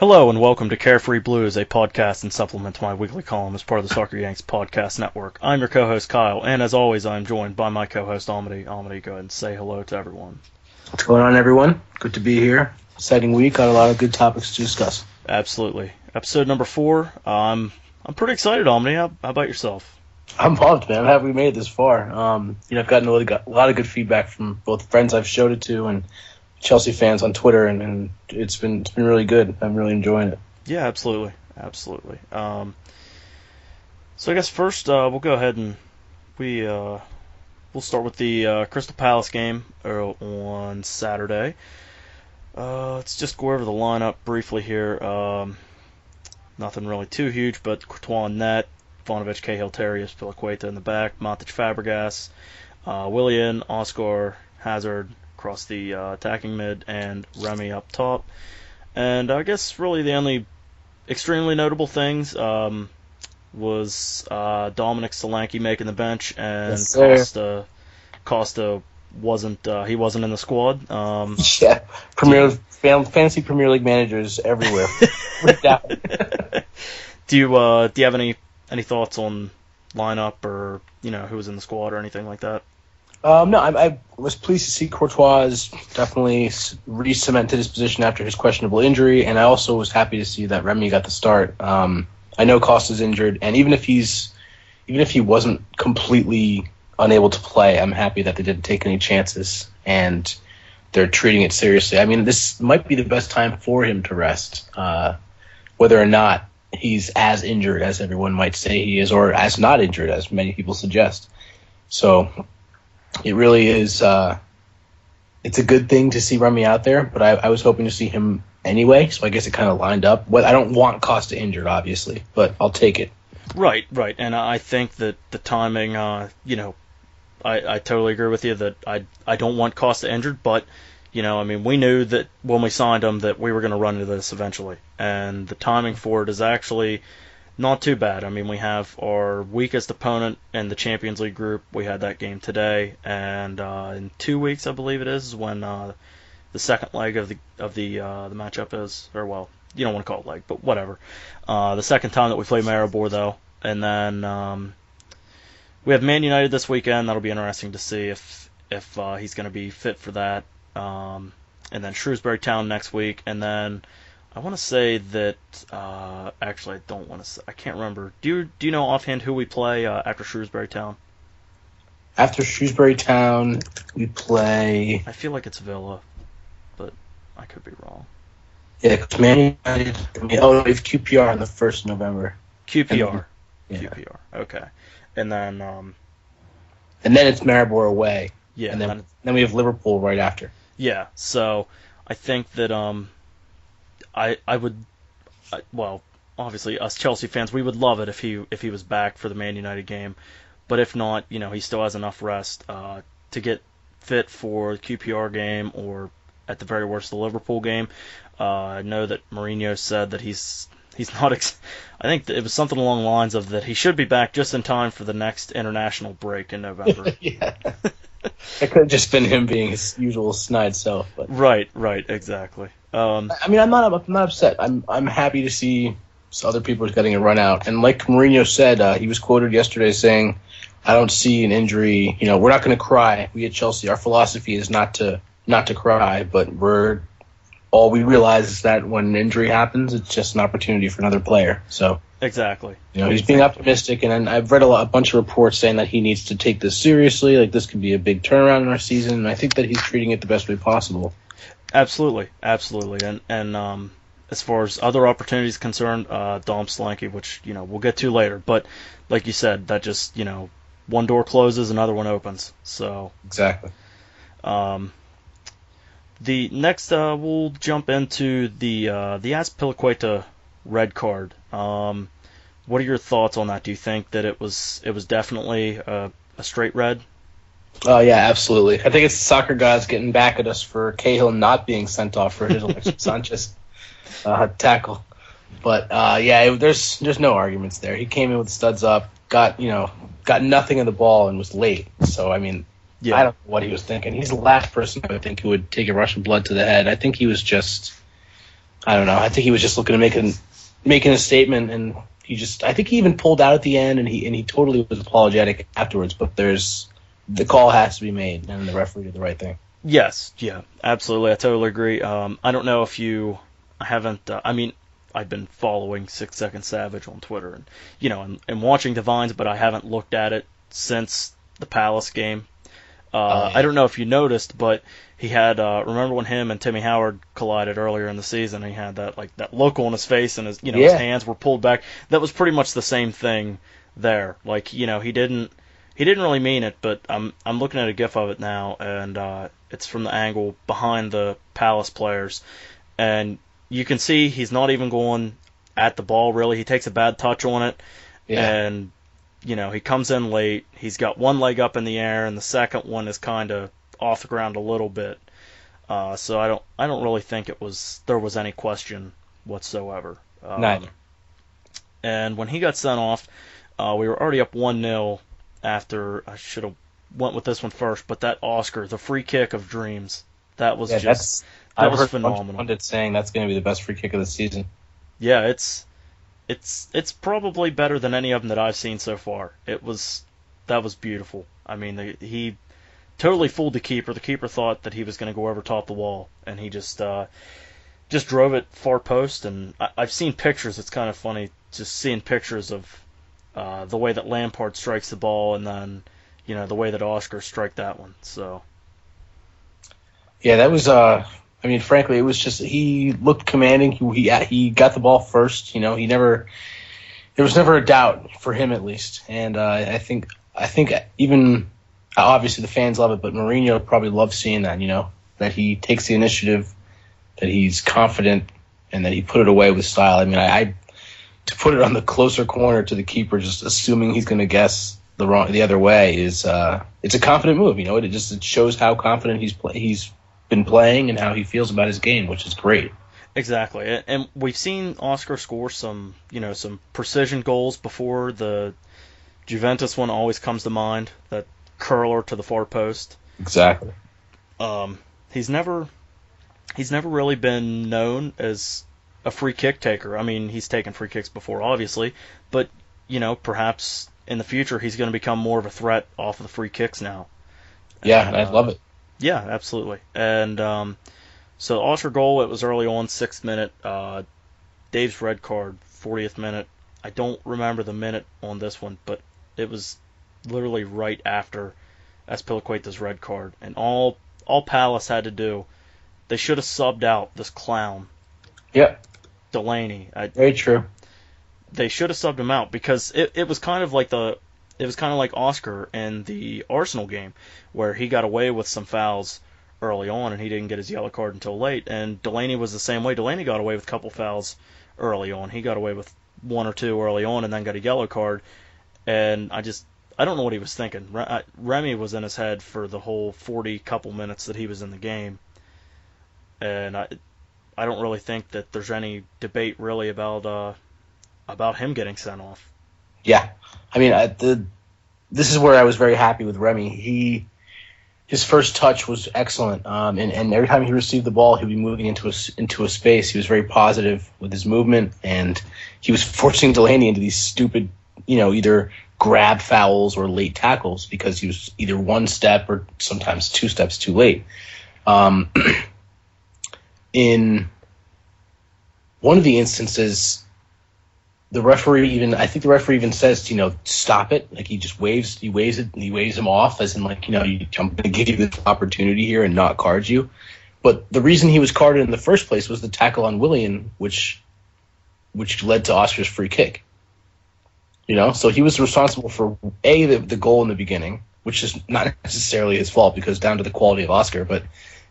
Hello and welcome to Carefree Blues, a podcast and supplement to my weekly column as part of the Soccer Yanks podcast network. I'm your co-host Kyle, and as always, I'm joined by my co-host Amadi. Amadi, go ahead and say hello to everyone. What's going on, everyone? Good to be here. Exciting week. Got a lot of good topics to discuss. Absolutely. Episode number 4. I'm pretty excited, Amadi. How about yourself? I'm pumped, man. I'm happy we made it this far. I've gotten a lot of good feedback from both friends I've showed it to and Chelsea fans on Twitter, and it's been really good. I'm really enjoying it. Yeah, absolutely. So I guess first we'll go ahead and we'll start with the Crystal Palace game on Saturday. Let's just go over the lineup briefly here. Nothing really too huge, but Courtois in net, Ivanovic, Cahill, Terrius, Piliqueta in the back, Matic, Fabregas, Willian, Oscar, Hazard across the attacking mid, and Remy up top. And I guess really the only extremely notable things was Dominic Solanke making the bench, and yes, Costa wasn't in the squad. Fantasy Premier League managers everywhere. Do you have any thoughts on lineup or who was in the squad or anything like that? No, I was pleased to see Courtois definitely re-cemented his position after his questionable injury, and I also was happy to see that Remy got the start. I know Costa's injured, and even if he wasn't completely unable to play, I'm happy that they didn't take any chances and they're treating it seriously. I mean, this might be the best time for him to rest, whether or not he's as injured as everyone might say he is, or as not injured as many people suggest. So it really is. It's a good thing to see Remy out there, but I was hoping to see him anyway, so I guess it kind of lined up. Well, I don't want Costa injured, obviously, but I'll take it. Right, and I think that the timing, I totally agree with you that I don't want Costa injured, but we knew that when we signed him that we were going to run into this eventually, and the timing for it is actually not too bad. I mean, we have our weakest opponent in the Champions League group. We had that game today, and in 2 weeks, I believe it is, when the second leg of the matchup is, or well, you don't want to call it leg, but whatever. The second time that we play Maribor, though, and then we have Man United this weekend. That'll be interesting to see if he's going to be fit for that. And then Shrewsbury Town next week, and then I want to say that actually I don't want to say, I can't remember. Do you know offhand who we play after Shrewsbury Town? After Shrewsbury Town, we play. I feel like it's Villa, but I could be wrong. Yeah, because Man United. We have QPR on the 1st of November. QPR. Yeah. QPR. Okay. And then it's Maribor away. Yeah. And then we have Liverpool right after. Yeah. So I think that obviously us Chelsea fans, we would love it if he was back for the Man United game, but if not, he still has enough rest to get fit for the QPR game, or at the very worst the Liverpool game. I know that Mourinho said that he's not. I think it was something along the lines of that he should be back just in time for the next international break in November. Yeah. It could have just been him being his usual snide self. But Right, exactly. I'm not upset. I'm happy to see other people getting a run out. And like Mourinho said, he was quoted yesterday saying, "I don't see an injury. We're not going to cry. We at Chelsea, our philosophy is not to cry, but all we realize is that when an injury happens, it's just an opportunity for another player." So exactly. He's being optimistic, and I've read a bunch of reports saying that he needs to take this seriously. Like, this could be a big turnaround in our season, and I think that he's treating it the best way possible. Absolutely. And as far as other opportunities concerned, Dom Solanke, which we'll get to later, but like you said, that just one door closes, another one opens. So exactly. The next, we'll jump into the Azpilicueta red card. What are your thoughts on that? Do you think that it was definitely a straight red? Oh, yeah, absolutely. I think it's soccer guys getting back at us for Cahill not being sent off for his Alexis Sanchez tackle. But there's no arguments there. He came in with studs up, got nothing in the ball, and was late. So I mean, yeah. I don't know what he was thinking. He's the last person I would think who would take a Russian blood to the head. I think he was just I don't know. I think he was just looking to making a statement, and I think he even pulled out at the end, and he totally was apologetic afterwards. But the call has to be made, and the referee did the right thing. Yes, yeah, absolutely. I totally agree. I don't know if I haven't. I've been following 6 Second Savage on Twitter, and watching the Vines, but I haven't looked at it since the Palace game. Yeah. I don't know if you noticed, but he had. Remember when him and Timmy Howard collided earlier in the season? He had that look on his face, and his hands were pulled back. That was pretty much the same thing there. He didn't really mean it, but I'm looking at a GIF of it now, and it's from the angle behind the Palace players, and you can see he's not even going at the ball really. He takes a bad touch on it, and he comes in late. He's got one leg up in the air, and the second one is kind of off the ground a little bit. So I don't really think there was any question whatsoever. Neither. And when he got sent off, we were already up 1-0 after. I should have went with this one first, but that Oscar, the free kick of dreams, that was that was phenomenal. I've heard saying that's going to be the best free kick of the season. Yeah, it's probably better than any of them that I've seen so far. That was beautiful. I mean, he totally fooled the keeper. The keeper thought that he was going to go over top the wall, and he just drove it far post. And I've seen pictures. It's kind of funny just seeing pictures of the way that Lampard strikes the ball, and then the way that Oscar struck that one. So yeah, that was. Frankly, it was just he looked commanding. He got the ball first. There was never a doubt for him at least. And I think even obviously the fans love it, but Mourinho probably loves seeing that. That he takes the initiative, that he's confident, and that he put it away with style. I mean, to put it on the closer corner to the keeper, just assuming he's going to guess the other way is it's a confident move. It shows how confident he's been playing and how he feels about his game, which is great. Exactly, and we've seen Oscar score some precision goals before. The Juventus one always comes to mind, that curler to the far post. Exactly. He's never really been known as a free kick taker. I mean, he's taken free kicks before, obviously, but perhaps in the future he's going to become more of a threat off of the free kicks now. Yeah, and I love it. Yeah, absolutely. And so the Oscar goal, it was early on, 6th minute. Dave's red card, 40th minute. I don't remember the minute on this one, but it was literally right after Azpilicueta's red card. And all Palace had to do, they should have subbed out this clown. Yep. Delaney. Very true. They should have subbed him out because it was kind of like Oscar in the Arsenal game, where he got away with some fouls early on and he didn't get his yellow card until late. And Delaney was the same way. Delaney got away with a couple fouls early on. He got away with one or two early on and then got a yellow card. And I don't know what he was thinking. Remy was in his head for the whole 40 couple minutes that he was in the game. And I don't really think that there's any debate really about him getting sent off. Yeah, I mean, this is where I was very happy with Remy. His first touch was excellent, and every time he received the ball, he would be moving into a space. He was very positive with his movement, and he was forcing Delaney into these stupid, either grab fouls or late tackles because he was either one step or sometimes two steps too late. In one of the instances, the referee even says, stop it. Like he waves him off as in I'm going to give you this opportunity here and not card you. But the reason he was carded in the first place was the tackle on Willian, which led to Oscar's free kick. So he was responsible for the goal in the beginning, which is not necessarily his fault because down to the quality of Oscar, but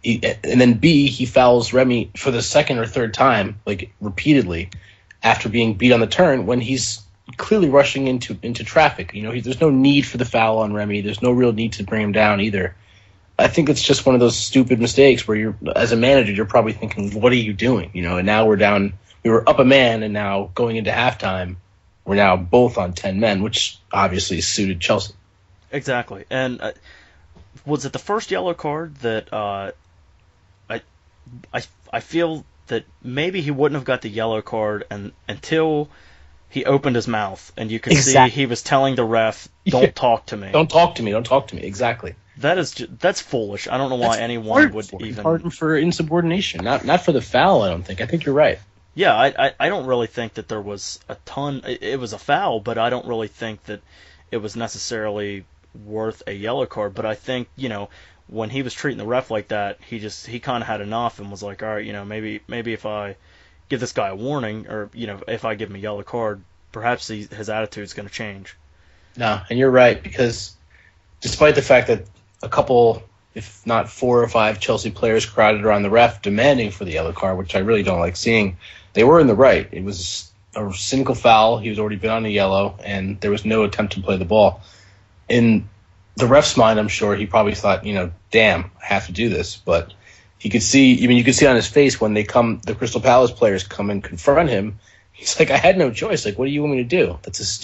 and then B, he fouls Remy for the second or third time, repeatedly, after being beat on the turn when he's clearly rushing into traffic. There's no need for the foul on Remy. There's no real need to bring him down either. I think it's just one of those stupid mistakes where as a manager, you're probably thinking, what are you doing? And now we were up a man, and now going into halftime, we're now both on 10 men, which obviously suited Chelsea. Exactly. And was it the first yellow card that I feel that maybe he wouldn't have got the yellow card until he opened his mouth, and you could see he was telling the ref, "Don't talk to me. Don't talk to me. Don't talk to me." Exactly. That's foolish. I don't know why anyone would even pardon for insubordination, not for the foul. I don't think. I think you're right. Yeah, I don't really think that there was a ton. It was a foul, but I don't really think that it was necessarily worth a yellow card. But I think, when he was treating the ref like that, he kind of had enough and was like, all right, maybe if I give this guy a warning, or if I give him a yellow card, perhaps his attitude's going to change. No, and you're right, because despite the fact that a couple, if not 4 or 5 Chelsea players crowded around the ref demanding for the yellow card, which I really don't like seeing, they were in the right. It was a cynical foul. He was already been on a yellow, and there was no attempt to play the ball. In the ref's mind, I'm sure he probably thought, damn, I have to do this. But you could see on his face when the Crystal Palace players come and confront him. He's like, I had no choice. Like, what do you want me to do? It's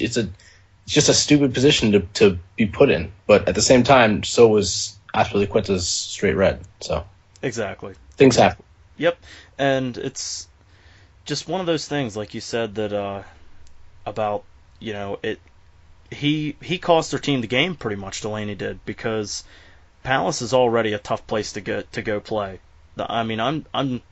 just a stupid position to be put in. But at the same time, so was Azpilicueta's straight red. So exactly, things happen. Yep, and it's just one of those things, like you said, that about it. He cost their team the game pretty much. Delaney did, because Palace is already a tough place to go play. I mean, I don't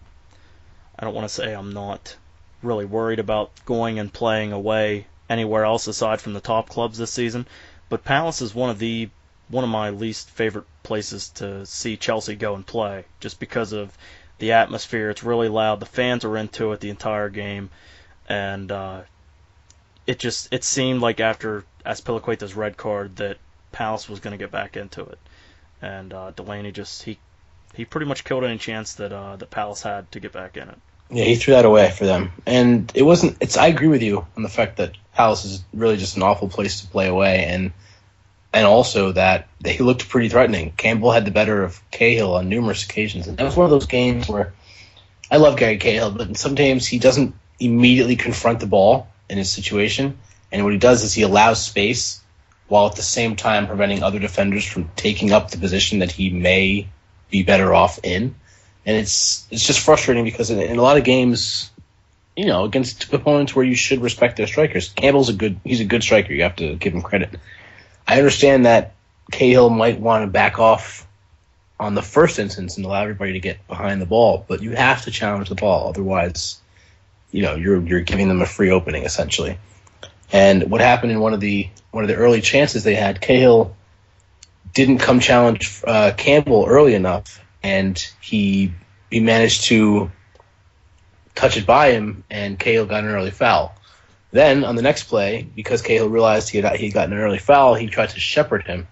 want to say I'm not really worried about going and playing away anywhere else aside from the top clubs this season, but Palace is one of my least favorite places to see Chelsea go and play, just because of the atmosphere. It's really loud. The fans are into it the entire game, and it seemed like after Azpilicueta's red card that Palace was going to get back into it, and Delaney he pretty much killed any chance that Palace had to get back in it. Yeah, he threw that away for them, and it wasn't. I agree with you on the fact that Palace is really just an awful place to play away, and also that they looked pretty threatening. Campbell had the better of Cahill on numerous occasions, and that was one of those games where I love Gary Cahill, but sometimes he doesn't immediately confront the ball in his situation, and what he does is he allows space while at the same time preventing other defenders from taking up the position that he may be better off in. And it's just frustrating because in a lot of games, against opponents where you should respect their strikers, Campbell's he's a good striker. You have to give him credit. I understand that Cahill might want to back off on the first instance and allow everybody to get behind the ball, but you have to challenge the ball. Otherwise, you're giving them a free opening essentially. And what happened in one of the early chances they had, Cahill didn't come challenge Campbell early enough, and he managed to touch it by him, and Cahill got an early foul. Then on the next play, because Cahill realized he had gotten an early foul, he tried to shepherd him,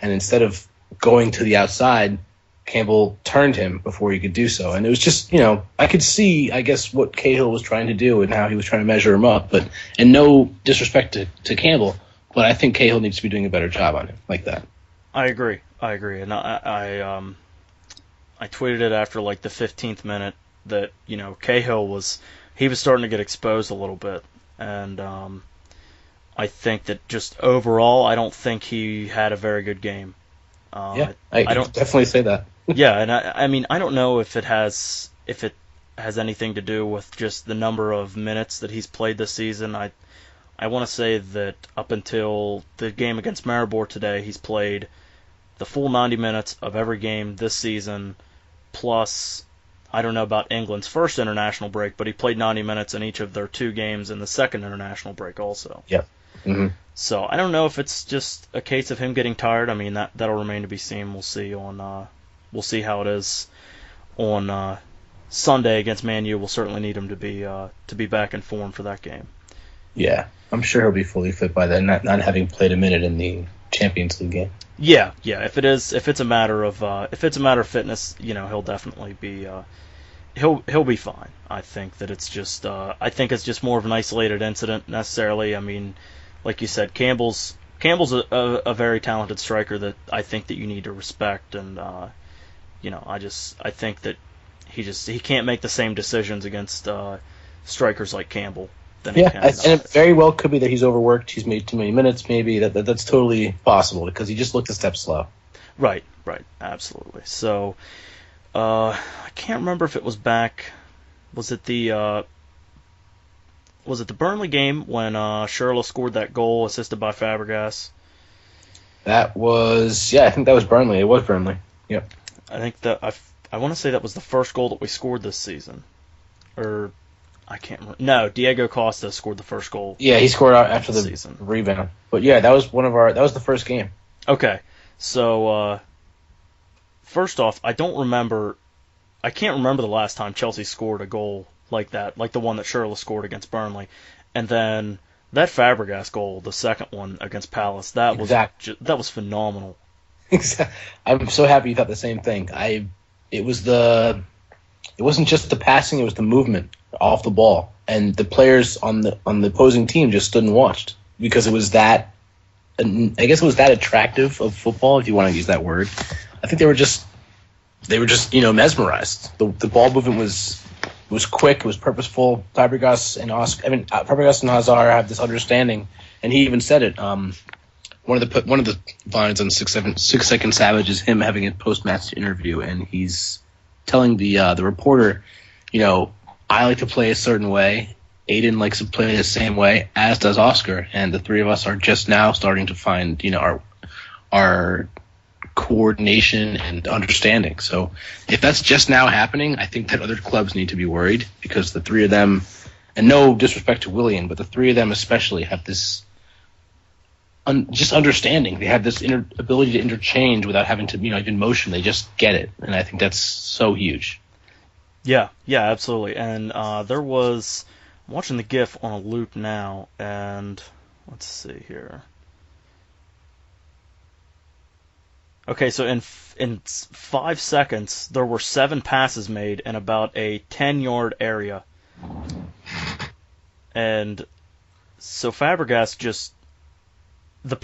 and instead of going to the outside, Campbell turned him before he could do so. And it was just, I could see, I guess, what Cahill was trying to do and how he was trying to measure him up. And no disrespect to Campbell, but I think Cahill needs to be doing a better job on him like that. I agree. And I tweeted it after like the 15th minute that, Cahill was starting to get exposed a little bit. And I think that just overall, I don't think he had a very good game. I don't definitely say that. Yeah, and I mean, I don't know if it has anything to do with just the number of minutes that he's played this season. I want to say that up until the game against Maribor today, he's played the full 90 minutes of every game this season, plus, I don't know about England's first international break, but he played 90 minutes in each of their 2 games in the second international break also. Yep. Mm-hmm. So I don't know if it's just a case of him getting tired. I mean, that'll remain to be seen. We'll see how it is on Sunday against Man U. We'll certainly need him to be back in form for that game. Yeah, I'm sure he'll be fully fit by then, not having played a minute in the Champions League game. Yeah. If it's a matter of fitness, he'll definitely be he'll be fine. I think that it's just more of an isolated incident necessarily. I mean, like you said, Campbell's a very talented striker that I think that you need to respect, and I think that he can't make the same decisions against strikers like Campbell. And it very well could be that he's overworked. He's made too many minutes. Maybe that's totally possible because he just looked a step slow. Right, absolutely. So I can't remember if it was back Was it the Burnley game when Shirley scored that goal assisted by Fabregas? That was, yeah, I think that was Burnley. It was Burnley. Yep. I think that I want to say that was the first goal that we scored this season, or I can't remember. No, Diego Costa scored the first goal. Yeah, he scored out after the season. rebound. But yeah, that was that was the first game. Okay, so first off, I can't remember the last time Chelsea scored a goal like that, like the one that Shirley scored against Burnley, and then that Fabregas goal, the second one against Palace, that was phenomenal. I'm so happy you thought the same thing. It wasn't just the passing; it was the movement off the ball, and the players on the opposing team just stood and watched because it was that. I guess it was that attractive of football, if you want to use that word. I think they were just mesmerized. The ball movement was quick, it was purposeful. Fabregas and Hazard have this understanding, and he even said it. One of the lines on 6 Second Savage is him having a post-match interview, and he's telling the reporter, I like to play a certain way. Aiden likes to play the same way, as does Oscar, and the three of us are just now starting to find, our coordination and understanding. So if that's just now happening, I think that other clubs need to be worried because the three of them, and no disrespect to Willian, but the three of them especially have this just understanding. They have this ability to interchange without having to, in motion. They just get it, and I think that's so huge. Yeah, absolutely. And I'm watching the GIF on a loop now, and let's see here. Okay, so in 5 seconds, there were 7 passes made in about a 10-yard area. And so Fabregas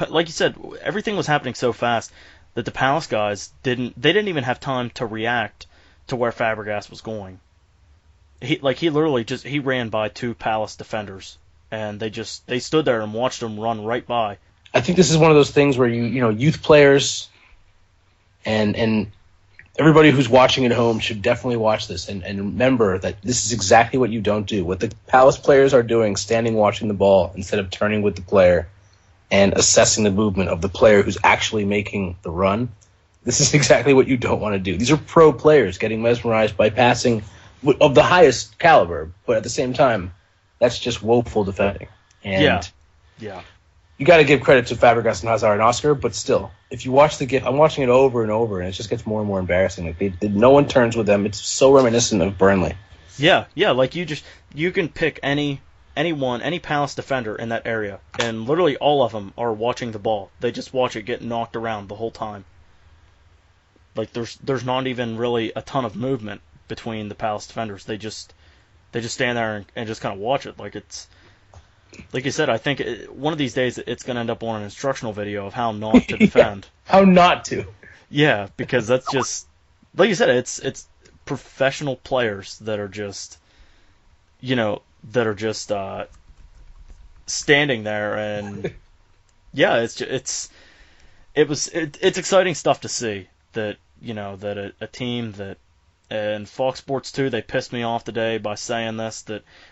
like you said, everything was happening so fast that the Palace guys didn't even have time to react to where Fabregas was going. He literally he ran by 2 Palace defenders, and they stood there and watched him run right by. I think this is one of those things where youth players and everybody who's watching at home should definitely watch this and remember that this is exactly what you don't do. What the Palace players are doing, standing watching the ball instead of turning with the player and assessing the movement of the player who's actually making the run. This is exactly what you don't want to do. These are pro players getting mesmerized by passing of the highest caliber, but at the same time, that's just woeful defending. And yeah. You got to give credit to Fabregas and Hazard and Oscar, but still, if you watch the GIF, I'm watching it over and over, and it just gets more and more embarrassing. Like no one turns with them. It's so reminiscent of Burnley. Yeah. Like you can pick anyone, any Palace defender in that area, and literally all of them are watching the ball. They just watch it get knocked around the whole time. Like there's not even really a ton of movement between the Palace defenders. They just stand there and just kind of watch it. Like it's. Like you said, I think one of these days it's going to end up on an instructional video of how not to defend. How not to. Yeah, because that's just like you said. It's professional players that are just, standing there, and yeah, it's exciting stuff to see that that a team that. And Fox Sports 2, they pissed me off today by saying this,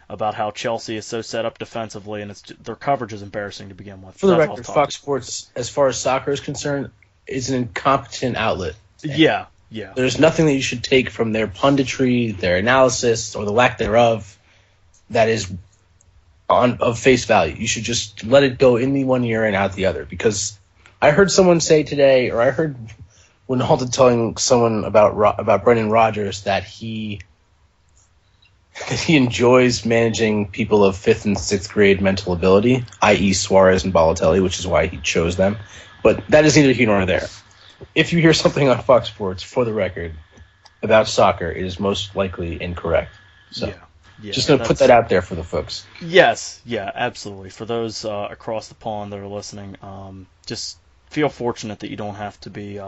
about how Chelsea is so set up defensively, and their coverage is embarrassing to begin with. For the record, Fox Sports, as far as soccer is concerned, is an incompetent outlet. Yeah. There's nothing that you should take from their punditry, their analysis, or the lack thereof that is of face value. You should just let it go in the one ear and out the other. Because I heard someone say today, or I heard when Halton telling someone about Brendan Rodgers that he enjoys managing people of 5th and 6th grade mental ability, i.e. Suarez and Balotelli, which is why he chose them. But that is neither here nor there. If you hear something on Fox Sports, for the record, about soccer, it is most likely incorrect. So just going to put that out there for the folks. Yes, absolutely. For those across the pond that are listening, just feel fortunate that you don't have to be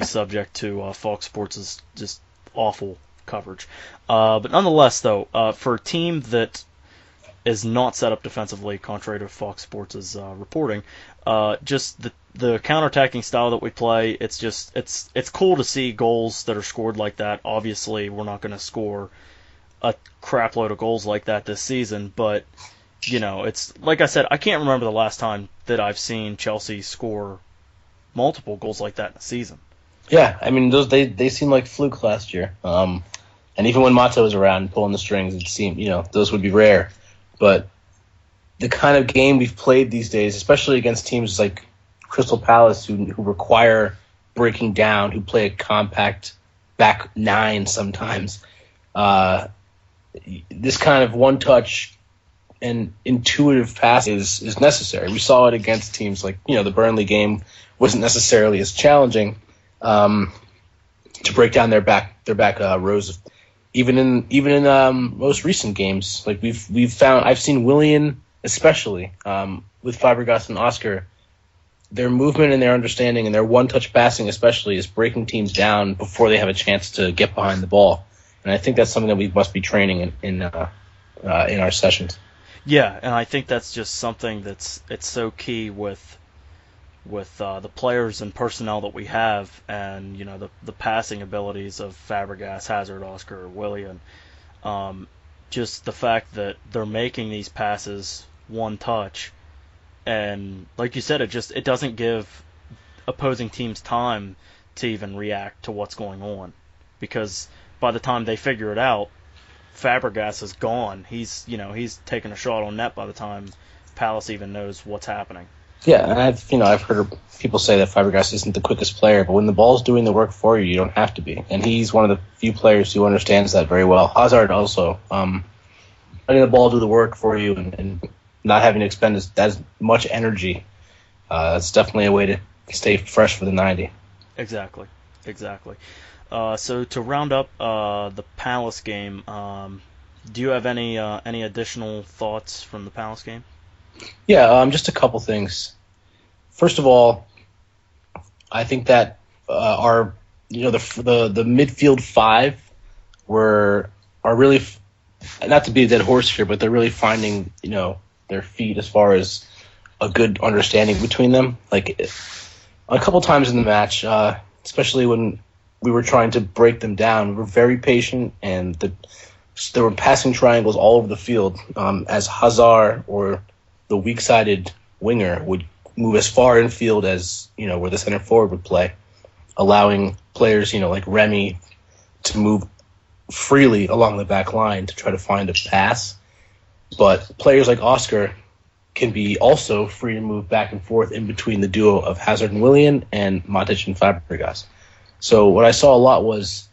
subject to Fox Sports' just awful coverage. But nonetheless, though, for a team that is not set up defensively, contrary to Fox Sports' reporting, just the counterattacking style that we play, it's cool to see goals that are scored like that. Obviously, we're not going to score a crap load of goals like that this season, but it's like I said, I can't remember the last time that I've seen Chelsea score multiple goals like that in a season. Yeah, I mean those they seemed like fluke last year. And even when Mata was around pulling the strings, it seemed those would be rare. But the kind of game we've played these days, especially against teams like Crystal Palace, who require breaking down, who play a compact back nine sometimes, this kind of one-touch and intuitive pass is necessary. We saw it against teams like the Burnley game wasn't necessarily as challenging to break down their back rows. Even in most recent games, like we've found, I've seen Willian especially with Fabregas and Oscar, their movement and their understanding and their one-touch passing especially is breaking teams down before they have a chance to get behind the ball. And I think that's something that we must be training in our sessions. Yeah, and I think that's just something it's so key with the players and personnel that we have, and the passing abilities of Fabregas, Hazard, Oscar, Willian. Just the fact that they're making these passes one touch, and like you said, it doesn't give opposing teams time to even react to what's going on, because by the time they figure it out, Fabregas is gone. He's taking a shot on net by the time Palace even knows what's happening. Yeah, and I've heard people say that Fabregas isn't the quickest player, but when the ball's doing the work for you, you don't have to be. And he's one of the few players who understands that very well. Hazard also, letting the ball do the work for you and not having to expend as much energy. It's definitely a way to stay fresh for the 90. Exactly. So to round up the Palace game, do you have any additional thoughts from the Palace game? Yeah, just a couple things. First of all, I think that our the midfield five are really not to be a dead horse here, but they're really finding their feet as far as a good understanding between them. Like a couple times in the match, especially when we were trying to break them down, we were very patient, and there were passing triangles all over the field as Hazard or the weak-sided winger would move as far infield as where the center forward would play, allowing players like Remy to move freely along the back line to try to find a pass. But players like Oscar can be also free to move back and forth in between the duo of Hazard and Willian and Matic and Fabregas. So what I saw a lot was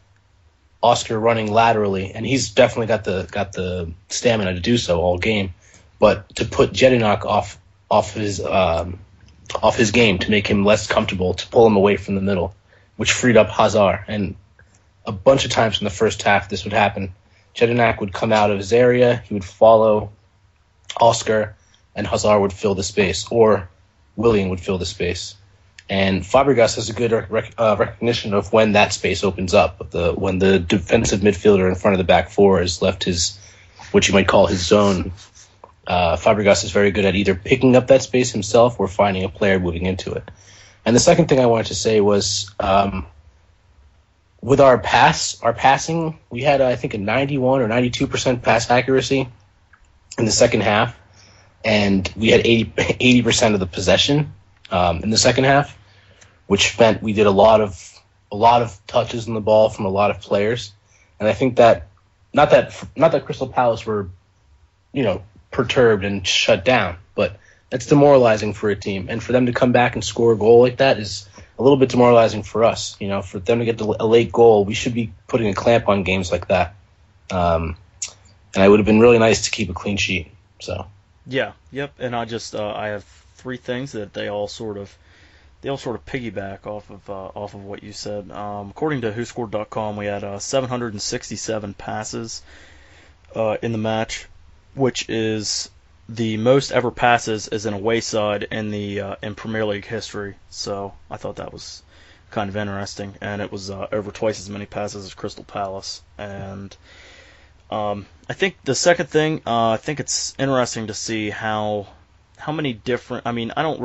Oscar running laterally, and he's definitely got the stamina to do so all game. But to put Jedinak off his game, to make him less comfortable, to pull him away from the middle, which freed up Hazard. And a bunch of times in the first half this would happen. Jedinak would come out of his area, he would follow Oscar, and Hazard would fill the space, or Willian would fill the space. And Fabregas has a good recognition of when that space opens up, when the defensive midfielder in front of the back four has left his, what you might call his zone. Fabregas is very good at either picking up that space himself or finding a player moving into it. And the second thing I wanted to say was with our passing, we had, I think, a 91 or 92% pass accuracy in the second half, and we had 80% of the possession in the second half, which meant we did a lot of touches on the ball from a lot of players. And I think that not that Crystal Palace were, perturbed and shut down, but that's demoralizing for a team, and for them to come back and score a goal like that is a little bit demoralizing for us. For them to get a late goal, we should be putting a clamp on games like that. And it would have been really nice to keep a clean sheet. So yeah, yep. And I have three things that they all sort of piggyback off of what you said. According to WhoScored.com, we had 767 passes in the match, which is the most ever passes as an away side in Premier League history. So I thought that was kind of interesting, and it was over twice as many passes as Crystal Palace. And I think the second thing, I think it's interesting to see how many different. I mean, I don't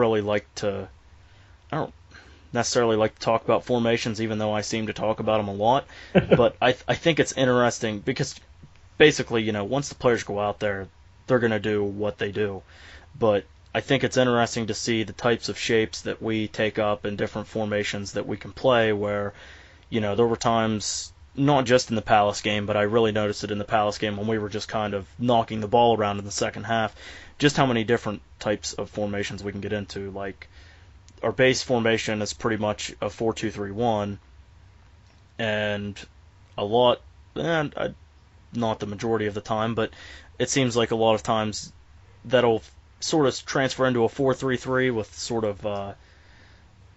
necessarily like to talk about formations, even though I seem to talk about them a lot. But I think it's interesting because basically, once the players go out there, they're going to do what they do. But I think it's interesting to see the types of shapes that we take up and different formations that we can play where, there were times, not just in the Palace game, but I really noticed it in the Palace game when we were just kind of knocking the ball around in the second half, just how many different types of formations we can get into. Like, our base formation is pretty much a 4-2-3-1, and a lot, and not the majority of the time, but it seems like a lot of times that'll sort of transfer into a 4-3-3 with sort of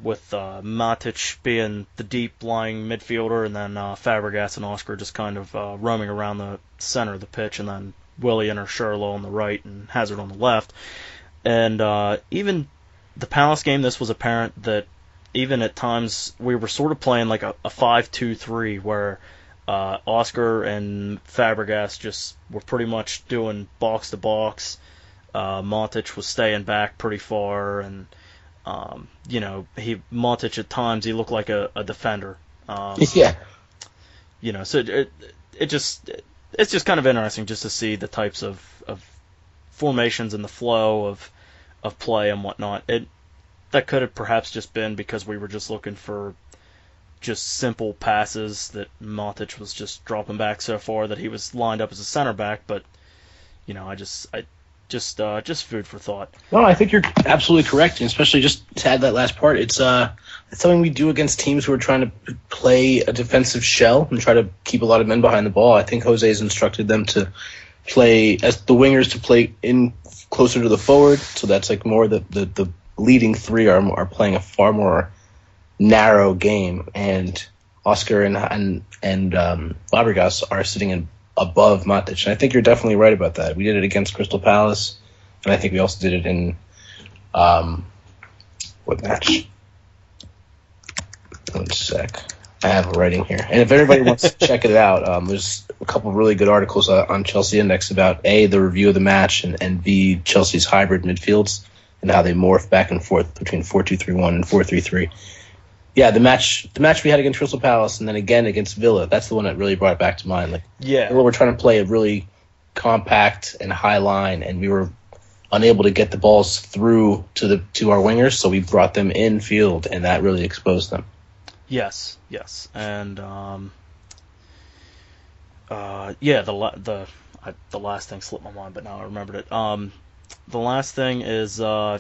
Matic being the deep lying midfielder, and then Fabregas and Oscar just kind of roaming around the center of the pitch, and then Willian or Sherlock on the right and Hazard on the left. And even the Palace game, this was apparent that even at times we were sort of playing like a 5-2-3 where Oscar and Fabregas just were pretty much doing box to box. Matic was staying back pretty far, and Matic at times he looked like a defender. Yeah. So it's just kind of interesting just to see the types of formations and the flow of play and whatnot. That could have perhaps just been because we were just looking for just simple passes that Matic was just dropping back so far that he was lined up as a center back, but just food for thought. No, I think you're absolutely correct, and especially just to add that last part, it's something we do against teams who are trying to play a defensive shell and try to keep a lot of men behind the ball. I think Jose has instructed them to play as the wingers to play in closer to the forward, so that's like more the leading three are playing a far more narrow game, and Oscar and Fabregas are sitting in above Matic. And I think you're definitely right about that. We did it against Crystal Palace, and I think we also did it in what match? One sec. I have it writing here. And if anybody wants to check it out, there's a couple of really good articles on Chelsea Index about A, the review of the match, and B, Chelsea's hybrid midfields and how they morph back and forth between 4-2-3-1 and 4-3-3. Yeah, the match we had against Crystal Palace and then again against Villa, that's the one that really brought it back to mind. Like, Villa were trying to play a really compact and high line, and we were unable to get the balls through to our wingers, so we brought them in field, and that really exposed them. Yes, and the last thing slipped my mind, but now I remembered it. The last thing is I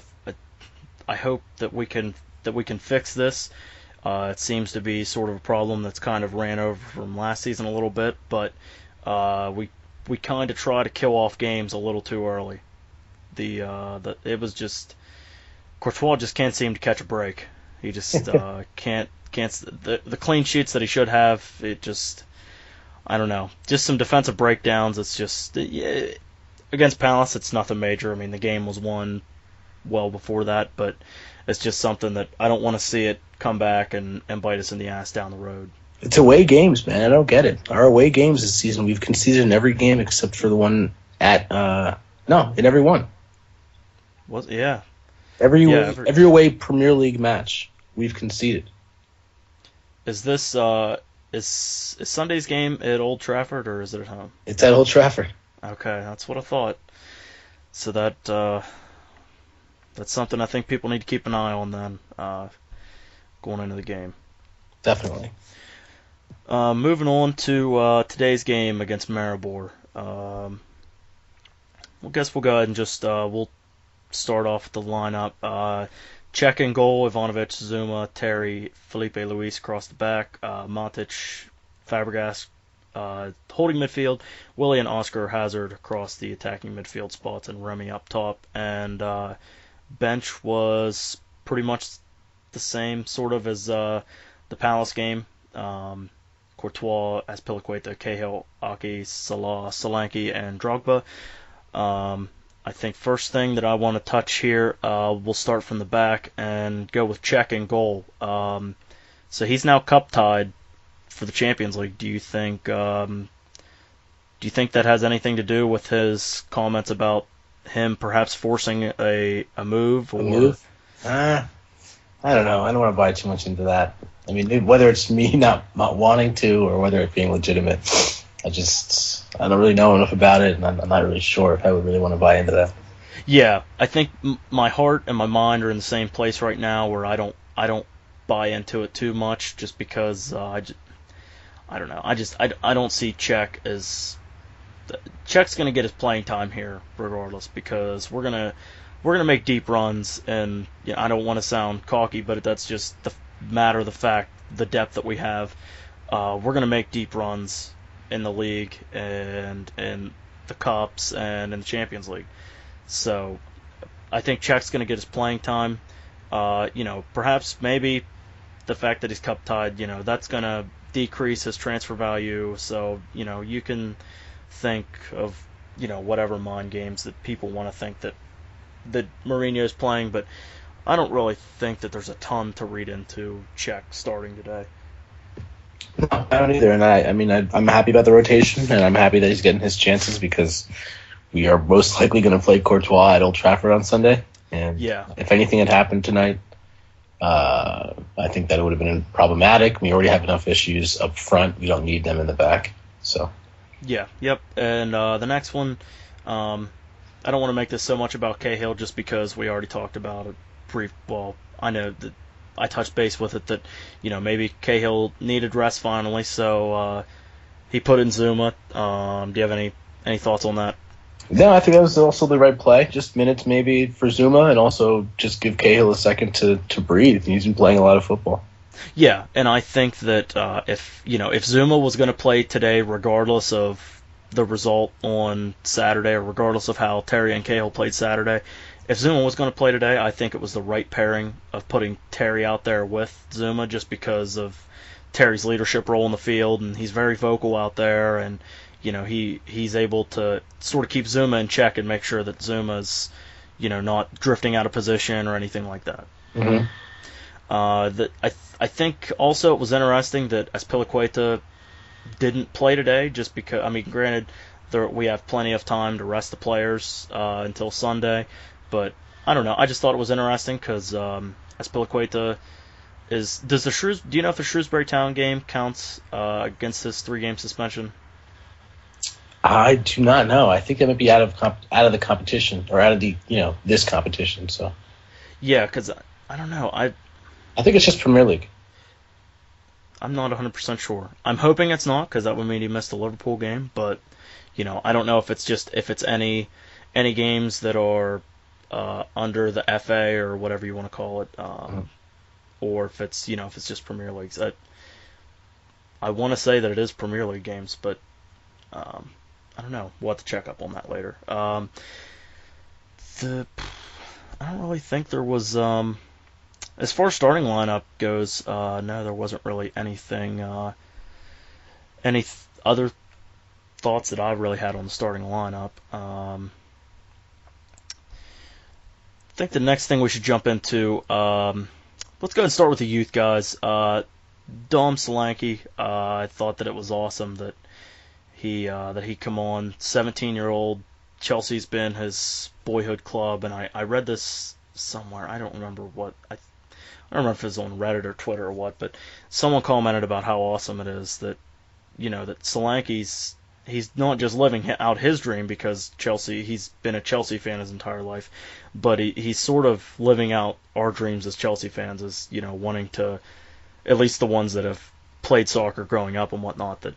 hope that we can fix this. It seems to be sort of a problem that's kind of ran over from last season a little bit, but we kind of try to kill off games a little too early. It was just Courtois just can't seem to catch a break. He just can't the clean sheets that he should have. It just, I don't know, just some defensive breakdowns. It's just against Palace, it's nothing major. I mean, the game was won well before that, but it's just something that I don't want to see it come back and bite us in the ass down the road. It's away games, man. I don't get it. Our away games this season, we've conceded in every game except for the one in every one. Every away Premier League match we've conceded. Is this is Sunday's game at Old Trafford or is it at home? It's at Old Trafford. Okay, that's what I thought. So that's something I think people need to keep an eye on then, going into the game. Definitely. Moving on to today's game against Maribor. I guess we'll go ahead and just we'll start off with the lineup. Check in goal, Ivanovic, Zuma, Terry, Felipe Luis across the back, Matic, Fabregas holding midfield, Willie and Oscar Hazard across the attacking midfield spots, and Remy up top. And bench was pretty much the same sort of as the Palace game. Courtois, Azpilicueta, Cahill, Aki, Salah, Solanke, and Drogba. I think first thing that I want to touch here, we'll start from the back and go with Cech in goal. So he's now cup tied for the Champions League. Do you think that has anything to do with his comments about him perhaps forcing a move? Or? A move? I don't know. I don't want to buy too much into that. I mean, whether it's me not wanting to or whether it being legitimate, I don't really know enough about it, and I'm not really sure if I would really want to buy into that. Yeah, I think my heart and my mind are in the same place right now, where I don't buy into it too much, just because I don't know. I don't see Czech's going to get his playing time here regardless, because we're gonna make deep runs, and I don't want to sound cocky, but that's just the matter of the fact, the depth that we have. We're gonna make deep runs in the league and in the cups and in the Champions League. So I think Czech's gonna get his playing time. Perhaps maybe the fact that he's cup tied, that's gonna decrease his transfer value. So you can think of whatever mind games that people want to think that Mourinho's playing, but I don't really think that there's a ton to read into Czech starting today. No, I don't either, and I'm happy about the rotation, and I'm happy that he's getting his chances, because we are most likely going to play Courtois at Old Trafford on Sunday, and if anything had happened tonight, I think that it would have been problematic. We already have enough issues up front. We don't need them in the back. So. Yeah, yep, and the next one, I don't want to make this so much about Cahill, just because we already talked about it well, I know that I touched base with it, that maybe Cahill needed rest finally, so he put in Zuma. Do you have any thoughts on that? No, I think that was also the right play. Just minutes maybe for Zuma, and also just give Cahill a second to breathe. He's been playing a lot of football. Yeah, and I think that if Zuma was going to play today, regardless of the result on Saturday, or regardless of how Terry and Cahill played Saturday, if Zuma was going to play today, I think it was the right pairing of putting Terry out there with Zuma, just because of Terry's leadership role in the field, and he's very vocal out there, and he's able to sort of keep Zuma in check and make sure that Zuma's not drifting out of position or anything like that. Mm-hmm. I think also it was interesting that Azpilicueta didn't play today, just because, granted, we have plenty of time to rest the players until Sunday, but I don't know. I just thought it was interesting because Azpilicueta do you know if the Shrewsbury Town game counts against his 3-game suspension? I do not know. I think that might be out of the competition, or out of the this competition. So yeah, because I don't know. I think it's just Premier League. I'm not 100% sure. I'm hoping it's not, because that would mean he missed the Liverpool game. But I don't know if it's any games that are under the FA or whatever you want to call it, or if it's just Premier League. I want to say that it is Premier League games, but I don't know. We'll have to check up on that later. I don't really think there was. As far as starting lineup goes, no, there wasn't really anything. Any other thoughts that I really had on the starting lineup? I think the next thing we should jump into. Let's go ahead and start with the youth guys. Dom Solanke. I thought that it was awesome that he come on. 17-year-old. Chelsea's been his boyhood club, and I read this somewhere. I don't remember what. I don't remember if it was on Reddit or Twitter or what, but someone commented about how awesome it is that that Solanke's he's not just living out his dream, because he's been a Chelsea fan his entire life, but he's sort of living out our dreams as Chelsea fans, as wanting to, at least the ones that have played soccer growing up and whatnot, that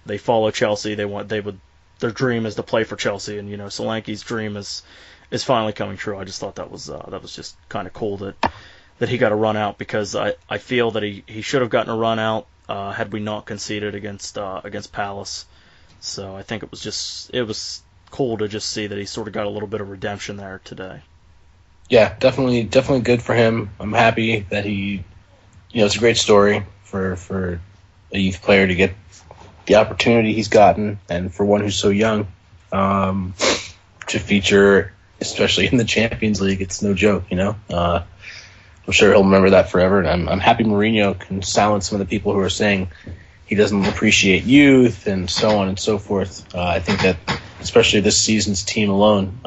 they follow Chelsea, their dream is to play for Chelsea, and Solanke's dream is finally coming true. I just thought that was just kind of cool that he got a run out, because I feel that he should have gotten a run out had we not conceded against Palace. So I think it was cool to just see that he sort of got a little bit of redemption there today. Yeah, definitely good for him. I'm happy that he, it's a great story for a youth player to get the opportunity he's gotten, and for one who's so young, to feature, especially in the Champions League. It's no joke, I'm sure he'll remember that forever, and I'm happy Mourinho can silence some of the people who are saying he doesn't appreciate youth and so on and so forth. I think that especially this season's team alone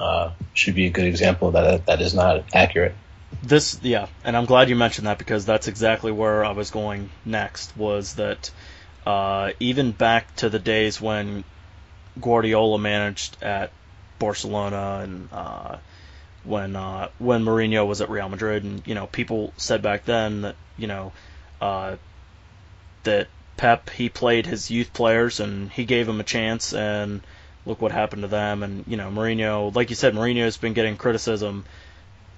should be a good example that is not accurate. And I'm glad you mentioned that, because that's exactly where I was going next, was that even back to the days when Guardiola managed at Barcelona and when Mourinho was at Real Madrid, and people said back then that that Pep, he played his youth players and he gave them a chance, and look what happened to them. And Mourinho, like you said, Mourinho's been getting criticism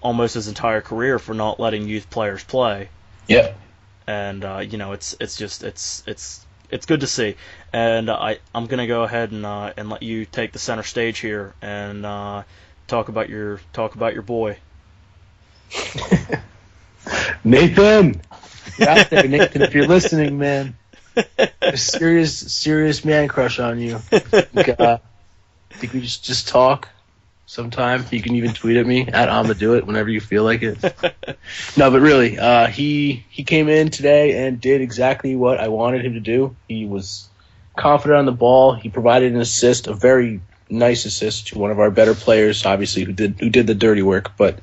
almost his entire career for not letting youth players play. Yeah. And it's good to see. And I'm gonna go ahead and let you take the center stage here and talk about your boy. Nathan, you're out there, Nathan. If you're listening, man, a serious man crush on you. I think we just talk sometime. You can even tweet at me at Amadoit whenever you feel like it. No, but really, he came in today and did exactly what I wanted him to do. He was confident on the ball. He provided an assist, a very nice assist to one of our better players, obviously, who did the dirty work. But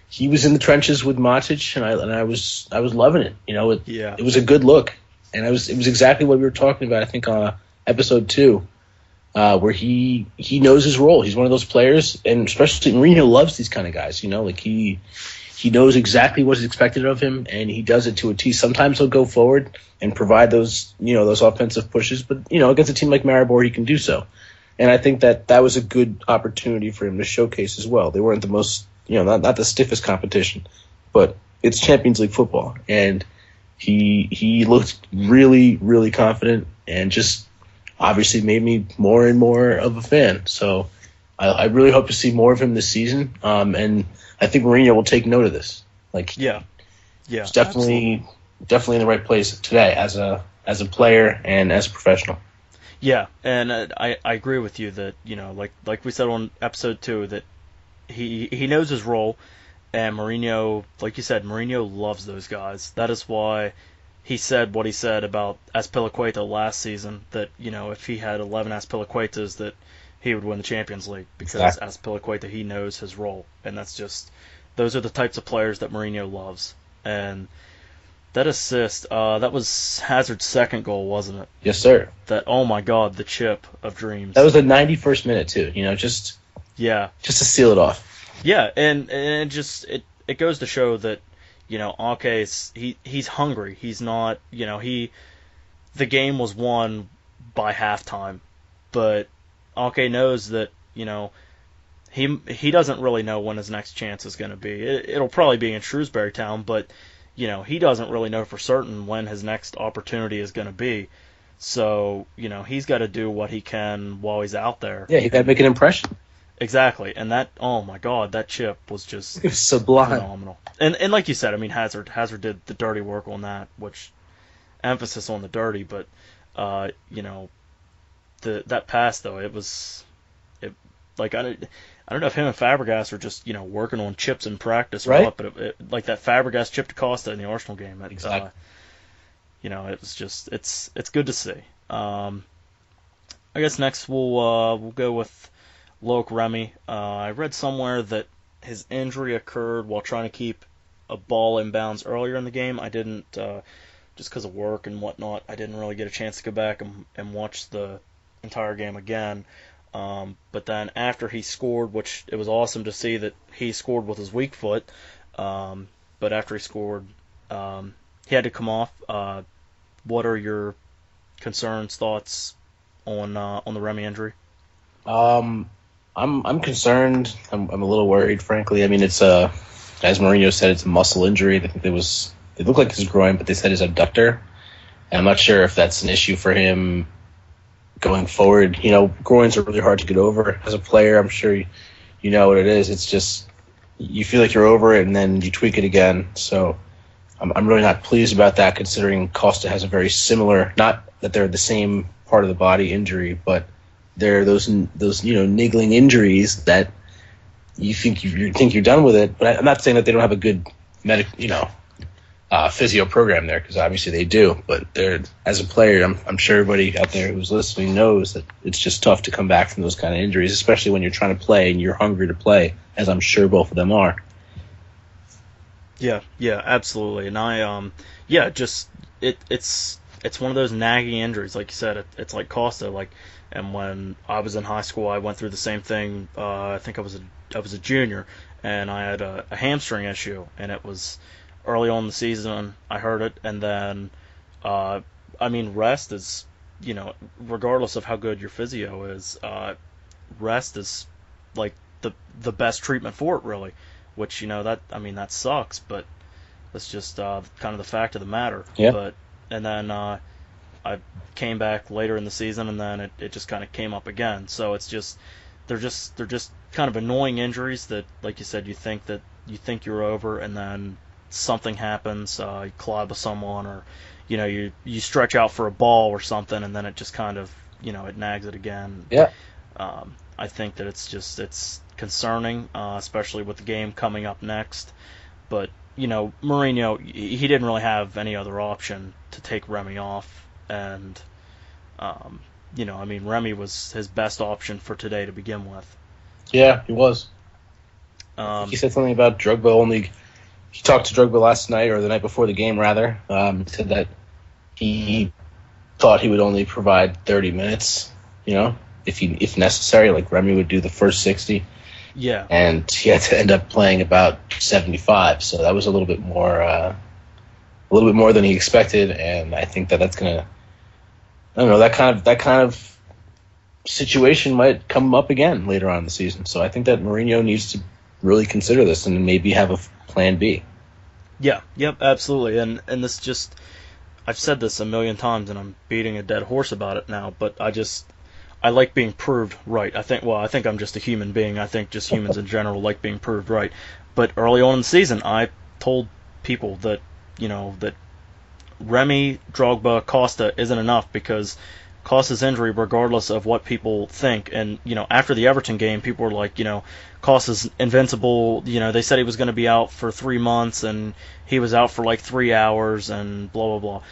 he was in the trenches with Matic, and I was loving it. It was a good look, and it was exactly what we were talking about. I think on episode 2. Where he knows his role. He's one of those players, and especially Mourinho loves these kind of guys. He knows exactly what is expected of him, and he does it to a T. Sometimes he'll go forward and provide those offensive pushes, but against a team like Maribor, he can do so. And I think that was a good opportunity for him to showcase as well. They weren't the most, not the stiffest competition, but it's Champions League football, and he looked really, really confident and just obviously made me more and more of a fan. So I really hope to see more of him this season. And I think Mourinho will take note of this. He's definitely in the right place today as a player and as a professional. Yeah, and I agree with you that like we said on episode 2 that he knows his role, and Mourinho, like you said, Mourinho loves those guys. That is why he said what he said about Azpilicueta last season, that if he had 11 Azpilicuetas that he would win the Champions League, because exactly. Azpilicueta, he knows his role, and those are the types of players that Mourinho loves. And that assist, that was Hazard's second goal, wasn't it? Yes, sir. That, oh my God, the chip of dreams. That was the 91st minute too. Just to seal it off. Yeah, and it goes to show that he's hungry. He's not, the game was won by halftime, but Ake knows that, he doesn't really know when his next chance is going to be. It'll probably be in Shrewsbury Town, but, he doesn't really know for certain when his next opportunity is going to be. So, he's got to do what he can while he's out there. Yeah, he got to make an impression. Exactly, and that, oh my God, that chip was just it was sublime, phenomenal. And like you said, I mean, Hazard did the dirty work on that, which emphasis on the dirty, but that pass though, I don't know if him and Fabregas are just working on chips in practice or right? what, but like that Fabregas chip to Costa in the Arsenal game, exactly. It was just it's good to see. I guess next we'll go with Loic Remy. I read somewhere that his injury occurred while trying to keep a ball in bounds earlier in the game. I didn't, just because of work and whatnot, I didn't really get a chance to go back and watch the entire game again. But then after he scored, which it was awesome to see that he scored with his weak foot, but after he scored, he had to come off. What are your concerns, thoughts on the Remy injury? I'm concerned. I'm a little worried, frankly. I mean, it's as Mourinho said, it's a muscle injury. I think it looked like his groin, but they said his abductor. And I'm not sure if that's an issue for him going forward. Groins are really hard to get over as a player. I'm sure you know what it is. It's just you feel like you're over it, and then you tweak it again. So I'm really not pleased about that, considering Costa has a very similar, not that they're the same part of the body injury, but they're those niggling injuries that you think you're done with it. But I'm not saying that they don't have a good physio program there, because obviously they do. But they're, as a player, I'm sure everybody out there who's listening knows that it's just tough to come back from those kind of injuries, especially when you're trying to play and you're hungry to play, as I'm sure both of them are. Yeah, absolutely. And it's it's one of those nagging injuries, like you said. It's like Costa. Like, and when I was in high school, I went through the same thing. I think I was a junior, and I had a hamstring issue, and it was early on in the season. I heard it, and then rest is, regardless of how good your physio is, rest is like the best treatment for it, really. Which that sucks, but that's just kind of the fact of the matter. Yeah. But and then I came back later in the season, and then it just kind of came up again. So it's just they're just kind of annoying injuries that, like you said, you think you're over, and then something happens, you collide with someone, or you stretch out for a ball or something, and then it just kind of it nags it again. Yeah. I think that it's concerning, especially with the game coming up next. But Mourinho, he didn't really have any other option to take Remy off, and Remy was his best option for today to begin with. Yeah, he was. He said something about Drogba only. He talked to Drogba last night, or the night before the game, rather. He said that he thought he would only provide 30 minutes, if necessary. Like Remy would do the first 60. Yeah. And he had to end up playing about 75, so that was a little bit more than he expected. And I think that's gonna, I don't know, that kind of situation might come up again later on in the season. So I think that Mourinho needs to really consider this and maybe have a plan B. Yeah, yep, absolutely. And this just, I've said this a million times, and I'm beating a dead horse about it now, but I like being proved right. I think I'm just a human being. I think just humans in general like being proved right. But early on in the season, I told people that, that Remy, Drogba, Costa isn't enough, because Costa's injury, regardless of what people think, and, after the Everton game, people were like, Costa's invincible. They said he was going to be out for 3 months, and he was out for like 3 hours, and blah, blah, blah.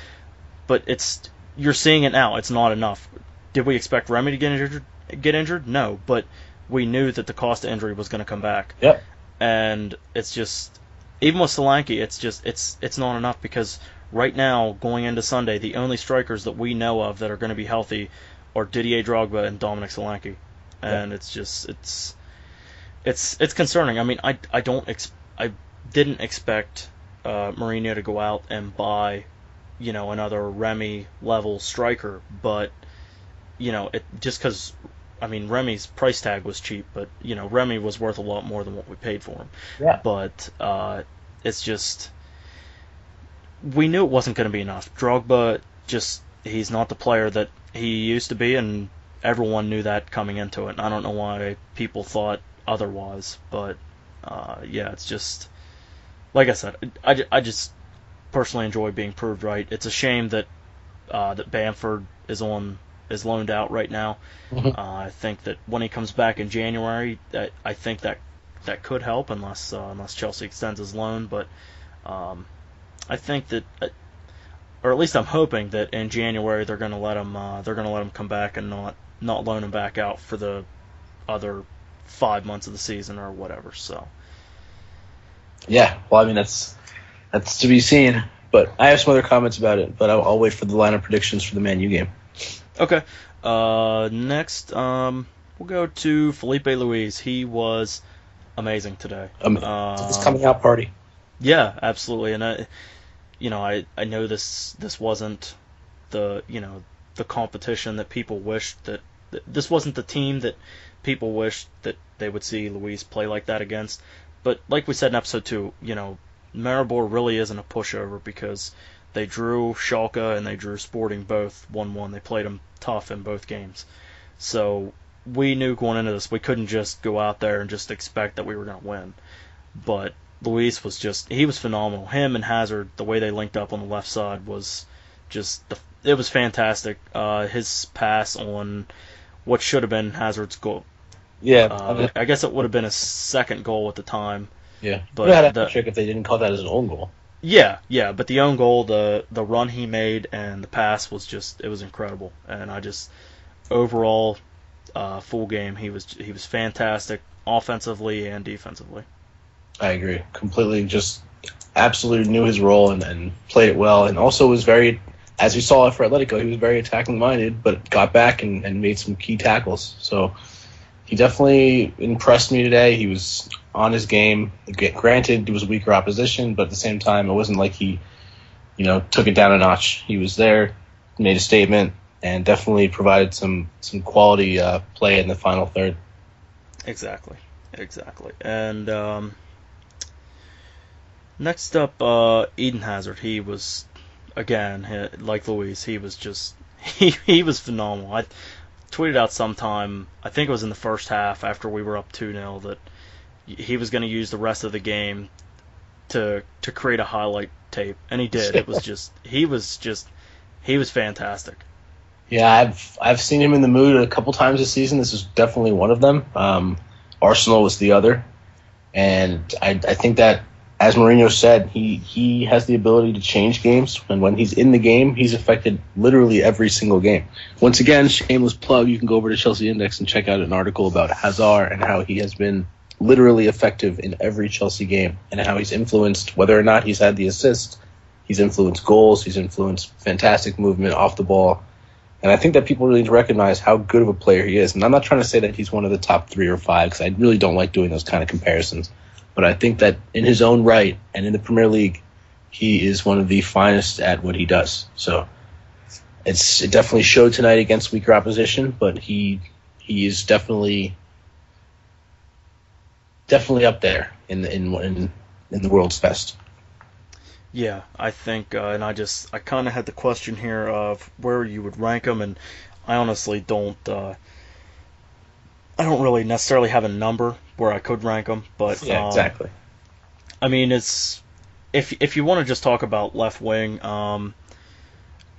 But you're seeing it now. It's not enough. Did we expect Remy to get injured? No, but we knew that the Costa injury was going to come back. Yep. And it's just, even with Solanke, it's not enough, because right now, going into Sunday, the only strikers that we know of that are going to be healthy are Didier Drogba and Dominic Solanke, and Yep. it's concerning. I mean, I didn't expect Mourinho to go out and buy, another Remy level striker, but just because, Remy's price tag was cheap, but Remy was worth a lot more than what we paid for him. Yeah. But it's just, we knew it wasn't going to be enough. Drogba, he's not the player that he used to be, and everyone knew that coming into it. And I don't know why people thought otherwise, but it's just, like I said, I just personally enjoy being proved right. It's a shame that Bamford is loaned out right now. Mm-hmm. I think that when he comes back in January, I think that could help, unless Chelsea extends his loan. But I think that, or at least I'm hoping that in January they're going to let him come back and not loan him back out for the other 5 months of the season or whatever. So Yeah, well, that's to be seen. But I have some other comments about it, but I'll wait for the lineup predictions for the Man U game. Okay. Next, we'll go to Felipe Luis. He was amazing today. It's coming out party. Yeah, absolutely. And I know this wasn't the competition that people wished that this wasn't the team that people wished that they would see Luis play like that against. But like we said in episode 2, Maribor really isn't a pushover, because they drew Schalke and they drew Sporting both 1-1. They played them tough in both games. So we knew going into this we couldn't just go out there and just expect that we were going to win. But Luis was he was phenomenal. Him and Hazard, the way they linked up on the left side was it was fantastic. His pass on what should have been Hazard's goal. Yeah. I guess it would have been his second goal at the time. Yeah. But would have had a trick if they didn't call that as an own goal. Yeah, but the own goal, the run he made, and the pass was it was incredible. And overall, full game, he was fantastic, offensively and defensively. I agree. Completely, just absolutely knew his role and played it well, and also was very as we saw for Atletico, he was very attacking minded, but got back and made some key tackles. So he definitely impressed me today. He was on his game. Granted, it was a weaker opposition, but at the same time, it wasn't like he, took it down a notch. He was there, made a statement, and definitely provided some quality play in the final third. Exactly. And next up, Eden Hazard. He was, again, like Luis, he was just he was phenomenal. I tweeted out sometime, I think it was in the first half after we were up 2-0, that he was going to use the rest of the game to create a highlight tape, and he did. It was just he was fantastic. Yeah, I've seen him in the mood a couple times this season. This is definitely one of them. Arsenal was the other, and I think that, as Mourinho said, he has the ability to change games, and when he's in the game, he's affected literally every single game. Once again, shameless plug, you can go over to Chelsea Index and check out an article about Hazard and how he has been literally effective in every Chelsea game, and how he's influenced, whether or not he's had the assist, he's influenced goals, he's influenced fantastic movement off the ball. And I think that people really need to recognize how good of a player he is. And I'm not trying to say that he's one of the top 3 or 5, because I really don't like doing those kind of comparisons. But I think that in his own right and in the Premier League, he is one of the finest at what he does. So it definitely showed tonight against weaker opposition, but he is definitely up there in the world's best. Yeah, I think, and I kind of had the question here of where you would rank him, and I honestly don't. I don't really necessarily have a number where I could rank him, but yeah, exactly. I mean, it's if you want to just talk about left wing,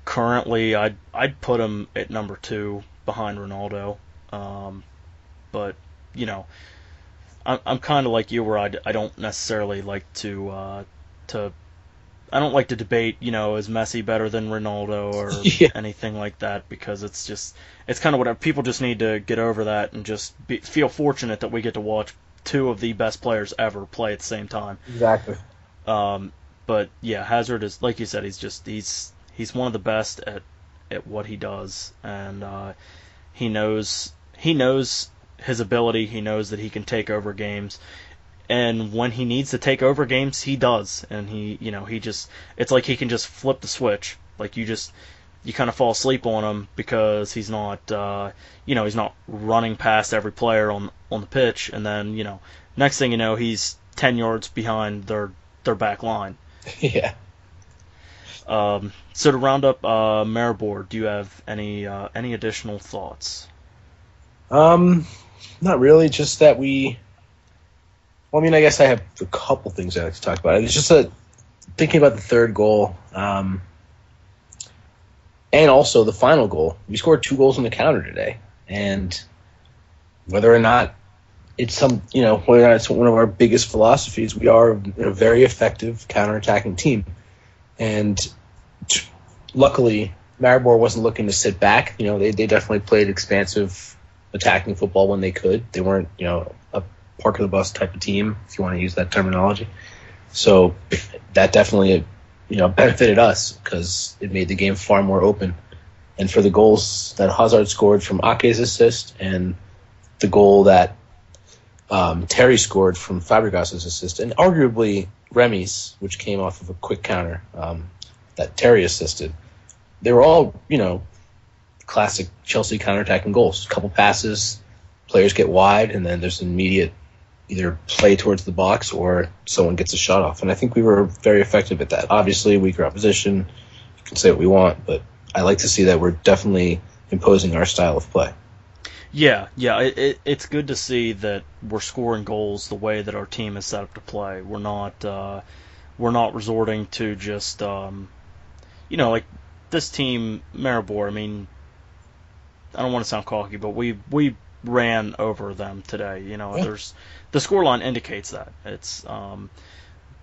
currently I'd put him at number 2 behind Ronaldo, but I'm kind of like you, where I don't necessarily like to I don't like to debate, is Messi better than Ronaldo or anything like that, because it's kind of whatever. People just need to get over that and just feel fortunate that we get to watch 2 of the best players ever play at the same time. Exactly. But yeah, Hazard is, like you said, he's one of the best at what he does, and he knows his ability. He knows that he can take over games. And when he needs to take over games, he does. And it's like he can just flip the switch. Like you kind of fall asleep on him because he's not, he's not running past every player on the pitch. And then, next thing you know, he's 10 yards behind their back line. Yeah. So to round up Maribor, do you have any additional thoughts? Not really. Just that Well, I mean, I guess I have a couple things I'd like to talk about. It's just thinking about the third goal, and also the final goal. We scored 2 goals on the counter today, and whether or not it's whether or not it's one of our biggest philosophies, we are a very effective counterattacking team, and luckily Maribor wasn't looking to sit back. They definitely played expansive attacking football when they could. They weren't a park of the bus type of team, if you want to use that terminology. So that definitely, benefited us because it made the game far more open. And for the goals that Hazard scored from Ake's assist and the goal that Terry scored from Fabregas's assist, and arguably Remy's, which came off of a quick counter that Terry assisted, they were all, classic Chelsea counterattacking goals. A couple passes, players get wide, and then there's an immediate either play towards the box or someone gets a shot off. And I think we were very effective at that. Obviously, weaker opposition, you can say what we want, but I like to see that we're definitely imposing our style of play. Yeah, it's good to see that we're scoring goals the way that our team is set up to play. We're not resorting to just, like this team, Maribor. I mean, I don't want to sound cocky, but we ran over them today. There's the scoreline indicates that. It's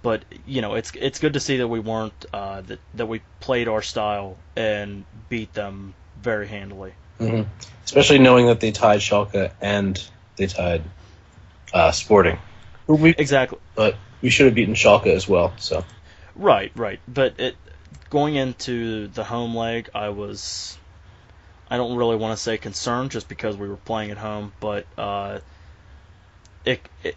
but it's good to see that we weren't that we played our style and beat them very handily. Mm-hmm. Especially knowing that they tied Schalke and they tied Sporting. Exactly. But we should have beaten Schalke as well. So. Right. But going into the home leg, I don't really want to say concerned just because we were playing at home, but it, it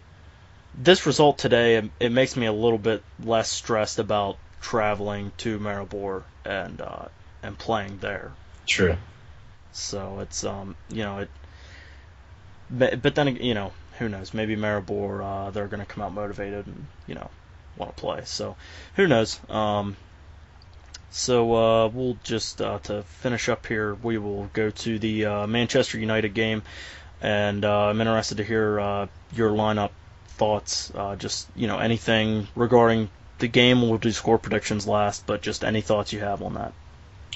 this result today, it makes me a little bit less stressed about traveling to Maribor and playing there. True. So it's but then who knows? Maybe Maribor they're going to come out motivated and want to play. So who knows? So we'll just to finish up here, we will go to the Manchester United game, and I'm interested to hear your lineup thoughts. Just anything regarding the game. We'll do score predictions last, but just any thoughts you have on that.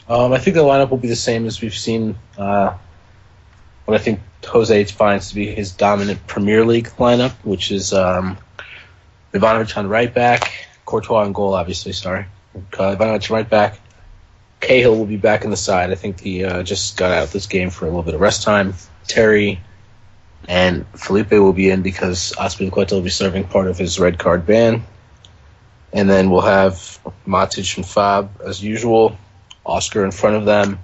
I think the lineup will be the same as we've seen. What I think Jose finds to be his dominant Premier League lineup, which is Ivanovic on right back, Courtois on goal, obviously. Sorry. Ivanovic right back. Cahill will be back in the side. I think he just got out of this game for a little bit of rest time. Terry and Felipe will be in because Azpilicueta will be serving part of his red card ban. And then we'll have Matic and Fab as usual. Oscar in front of them.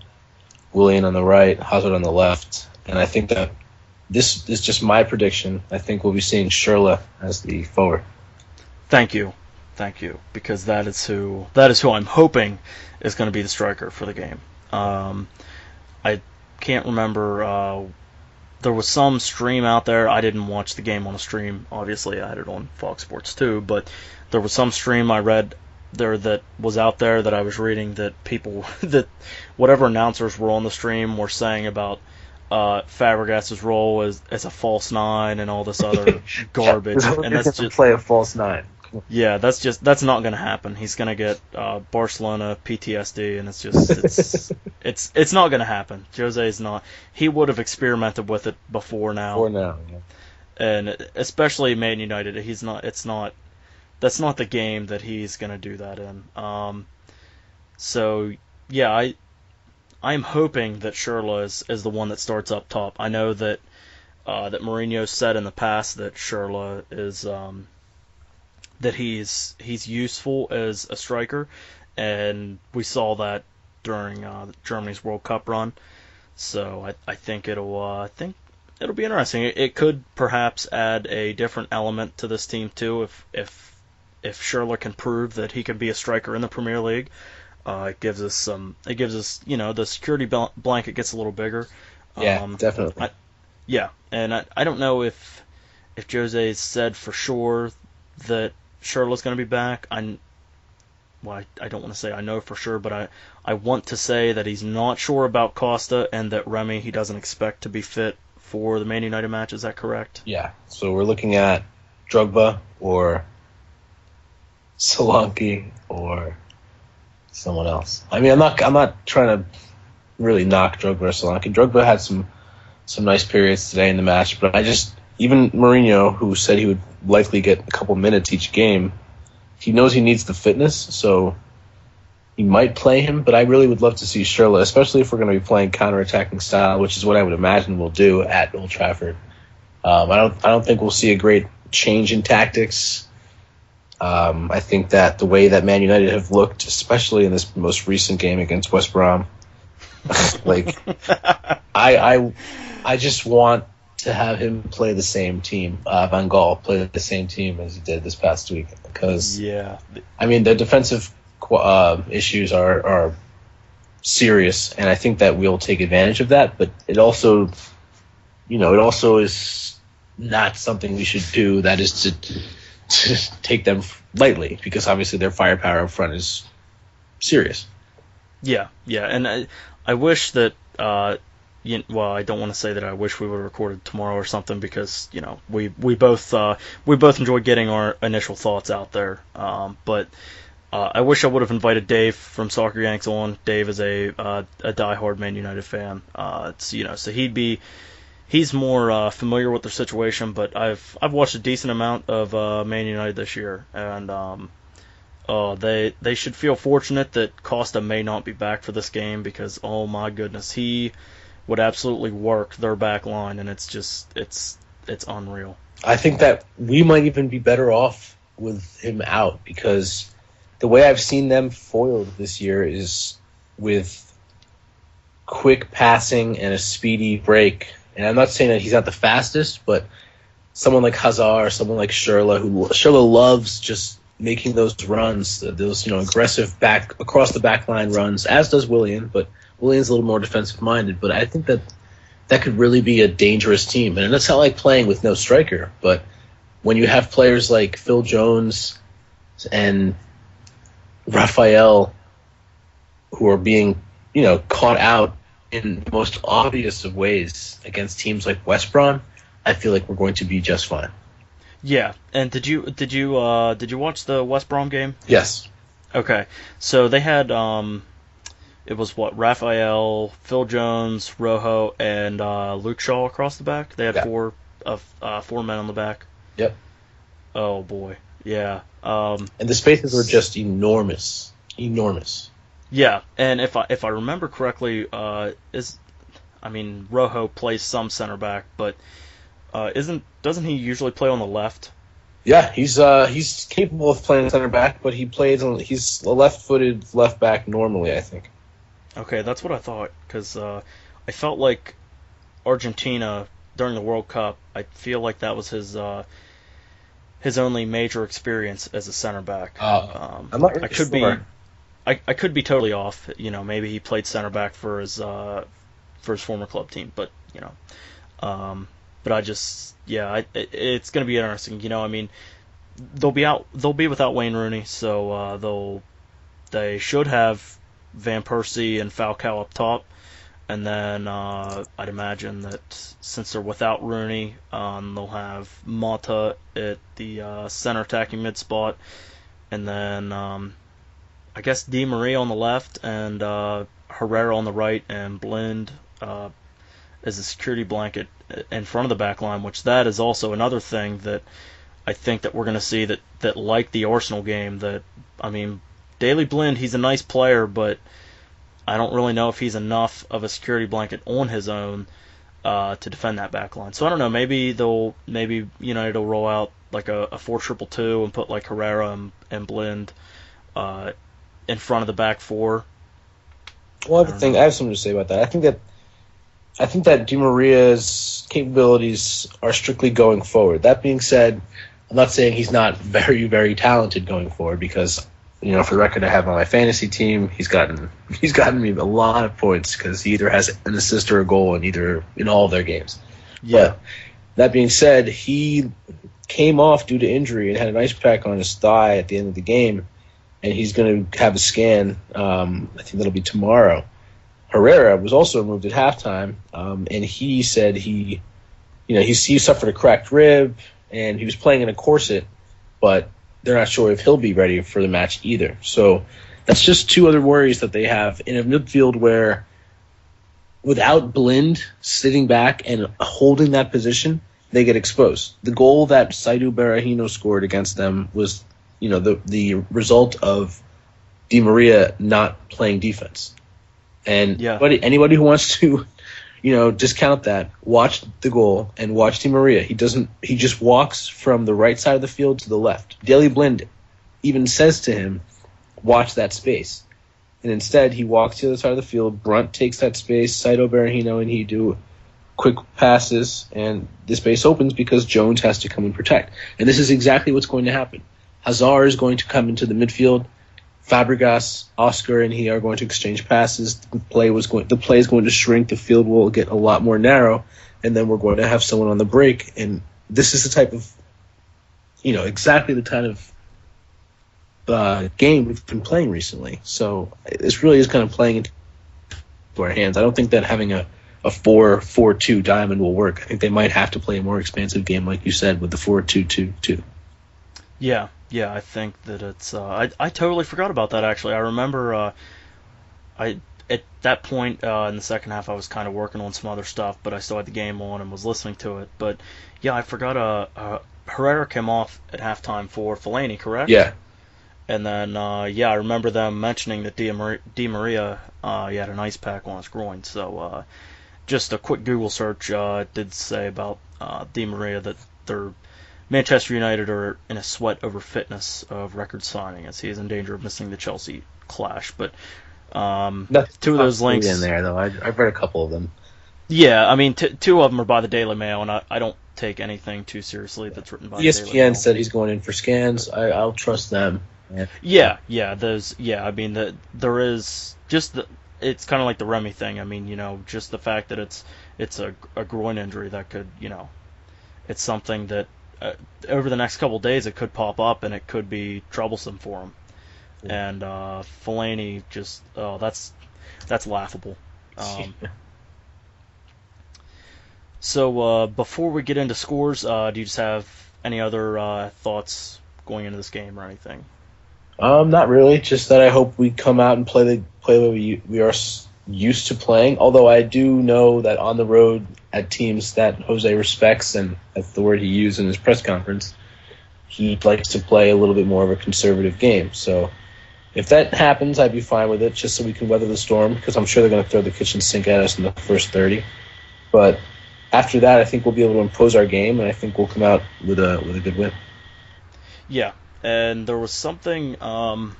Willian on the right. Hazard on the left. And I think that this is just my prediction. I think we'll be seeing Schürrle as the forward. Thank you, because that is who I'm hoping is going to be the striker for the game. I can't remember. There was some stream out there. I didn't watch the game on a stream. Obviously, I had it on Fox Sports too. But there was some stream I read there that was out there that I was reading that people that whatever announcers were on the stream were saying about Fabregas's role as a false nine and all this other garbage. And that's just play a false nine. Yeah, that's not going to happen. He's going to get Barcelona PTSD, and it's not going to happen. Jose's not. He would have experimented with it before now. Yeah. And especially Man United, he's not. It's not. That's not the game that he's going to do that in. So yeah, I'm hoping that Schürrle is the one that starts up top. I know that that Mourinho said in the past that Schürrle is. That he's useful as a striker, and we saw that during Germany's World Cup run. So I think it'll be interesting. It could perhaps add a different element to this team too if Schürrle can prove that he can be a striker in the Premier League. It gives us the security blanket gets a little bigger. Yeah, definitely. And I don't know if Jose said for sure that Schürrle's going to be back. I don't want to say I know for sure, but I want to say that he's not sure about Costa and that Remy he doesn't expect to be fit for the Man United match. Is that correct? Yeah. So we're looking at Drogba or Solanke or someone else. I mean, I'm not trying to really knock Drogba or Solanke. Drogba had some nice periods today in the match, but even Mourinho, who said he would likely get a couple minutes each game, he knows he needs the fitness, so he might play him, but I really would love to see Schürrle, especially if we're going to be playing counter-attacking style, which is what I would imagine we'll do at Old Trafford. I don't think we'll see a great change in tactics. I think that the way that Man United have looked, especially in this most recent game against West Brom, I just want to have him play the same team, Van Gaal play the same team as he did this past week, because I mean the defensive issues are serious, and I think that we'll take advantage of that. But it also is not something we should do. That is to take them lightly, because obviously their firepower up front is serious. Yeah, and I wish that. Well, I don't want to say that I wish we would have recorded tomorrow or something, because we both enjoy getting our initial thoughts out there. But I wish I would have invited Dave from Soccer Yanks on. Dave is a diehard Man United fan. So he's more familiar with their situation. But I've watched a decent amount of Man United this year, and they should feel fortunate that Costa may not be back for this game, because oh my goodness, he would absolutely work their back line, and it's unreal. I think that we might even be better off with him out, because the way I've seen them foiled this year is with quick passing and a speedy break. And I'm not saying that he's not the fastest, but someone like Hazard, someone like Schürrle loves just making those runs, those aggressive back across the back line runs, as does Willian, but Willian's a little more defensive minded. But I think that could really be a dangerous team. And it's not like playing with no striker, but when you have players like Phil Jones and Raphael who are being, caught out in the most obvious of ways against teams like West Brom, I feel like we're going to be just fine. Yeah, and did you watch the West Brom game? Yes. Okay, so they had it was Raphael, Phil Jones, Rojo, and Luke Shaw across the back. They had four men on the back. Yep. Oh boy, yeah. And the spaces were just enormous. Yeah, and if I remember correctly, Rojo plays some center back, but doesn't he usually play on the left? Yeah, he's capable of playing center back, but he's a left-footed left back normally, I think. Okay, that's what I thought, because I felt like Argentina during the World Cup, I feel like that was his only major experience as a center back. I'm not really sure. I could be totally off. Maybe he played center back for his former club team, but but I just it's going to be interesting. They'll be without Wayne Rooney, so they should have Van Persie and Falcao up top, and then I'd imagine that since they're without Rooney, they'll have Mata at the center attacking mid spot, and then I guess Di Maria on the left and Herrera on the right, and Blind as a security blanket in front of the back line, which that is also another thing that I think that we're going to see that like the Arsenal game, Daley Blind, he's a nice player, but I don't really know if he's enough of a security blanket on his own to defend that back line. So I don't know, maybe United will roll out like a 4-2-2 and put like Herrera and Blind in front of the back four. Well, I have something to say about that. I think that Di Maria's capabilities are strictly going forward. That being said, I'm not saying he's not very, very talented going forward, because for the record, I have on my fantasy team, he's gotten me a lot of points because he either has an assist or a goal in all of their games. Yeah. But that being said, he came off due to injury and had an ice pack on his thigh at the end of the game, and he's going to have a scan. I think that'll be tomorrow. Herrera was also removed at halftime, and he said he suffered a cracked rib and he was playing in a corset, but they're not sure if he'll be ready for the match either. So that's just two other worries that they have in a midfield where, without Blind sitting back and holding that position, they get exposed. The goal that Saidu Berahino scored against them was, the result of Di Maria not playing defense. And anybody who wants to, discount that, watch the goal and watch Di Maria. He just walks from the right side of the field to the left. Daley Blind even says to him, watch that space. And instead, he walks to the other side of the field. Brunt takes that space. Saido Berahino and he do quick passes, and the space opens because Jones has to come and protect. And this is exactly what's going to happen. Hazard is going to come into the midfield. Fabregas, Oscar, and he are going to exchange passes. The play is going to shrink. The field will get a lot more narrow, and then we're going to have someone on the break. And this is the type of, exactly the kind of game we've been playing recently. So this really is kind of playing into our hands. I don't think that having a 4-4-2 diamond will work. I think they might have to play a more expansive game, like you said, with the 4-2-2-2. Yeah, I think that it's. I totally forgot about that. Actually, I remember. At that point in the second half, I was kind of working on some other stuff, but I still had the game on and was listening to it. But yeah, I forgot. Herrera came off at halftime for Fellaini, correct? Yeah. And then I remember them mentioning that Di Maria he had an ice pack on his groin. So just a quick Google search did say about Di Maria that they're Manchester United are in a sweat over fitness of record signing, as he is in danger of missing the Chelsea clash. But two of those links in there, though. I've read a couple of them. Yeah, I mean, two of them are by the Daily Mail, and I don't take anything too seriously that's written by the Daily Mail. ESPN said he's going in for scans. I'll trust them. Yeah, those. Yeah, I mean, there is just it's kind of like the Remy thing. I mean, just the fact that it's a groin injury that could, it's something that over the next couple of days it could pop up and it could be troublesome for him. Yeah. And Fellaini just that's laughable. So before we get into scores, do you just have any other thoughts going into this game or anything? Not really. Just that I hope we come out and play the way we are used to playing. Although I do know that on the road at teams that Jose respects, and that's the word he used in his press conference, he likes to play a little bit more of a conservative game. So if that happens, I'd be fine with it, just so we can weather the storm, because I'm sure they're going to throw the kitchen sink at us in the first 30. But after that, I think we'll be able to impose our game, and I think we'll come out with a good win. Yeah, and there was something I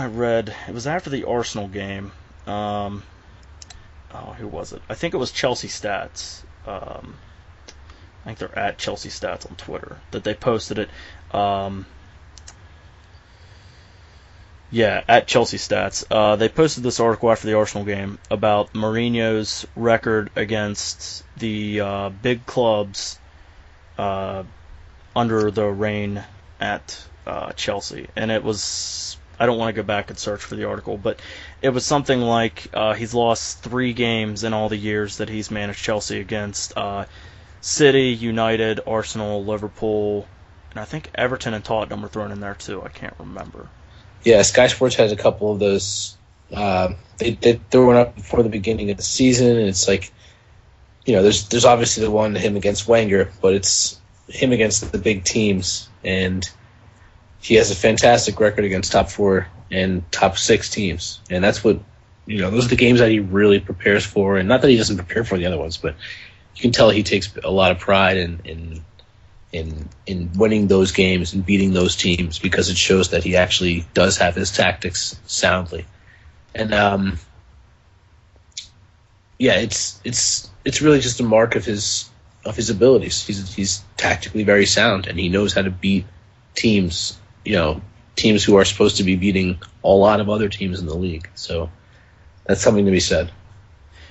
read. It was after the Arsenal game. Who was it? I think it was Chelsea Stats. I think they're at Chelsea Stats on Twitter that they posted it. Yeah, at Chelsea Stats. They posted this article after the Arsenal game about Mourinho's record against the big clubs under the reign at Chelsea. And it was, I don't want to go back and search for the article, but it was something like he's lost 3 games in all the years that he's managed Chelsea against City, United, Arsenal, Liverpool, and I think Everton and Tottenham were thrown in there too. I can't remember. Yeah, Sky Sports has a couple of those. They threw one up before the beginning of the season, and it's like, there's obviously the one him against Wenger, but it's him against the big teams, and he has a fantastic record against top 4 and top 6 teams, and that's what those are the games that he really prepares for, and not that he doesn't prepare for the other ones, but you can tell he takes a lot of pride in winning those games and beating those teams, because it shows that he actually does have his tactics soundly. And it's really just a mark of his abilities. He's tactically very sound, and he knows how to beat teams, teams who are supposed to be beating a lot of other teams in the league. So that's something to be said.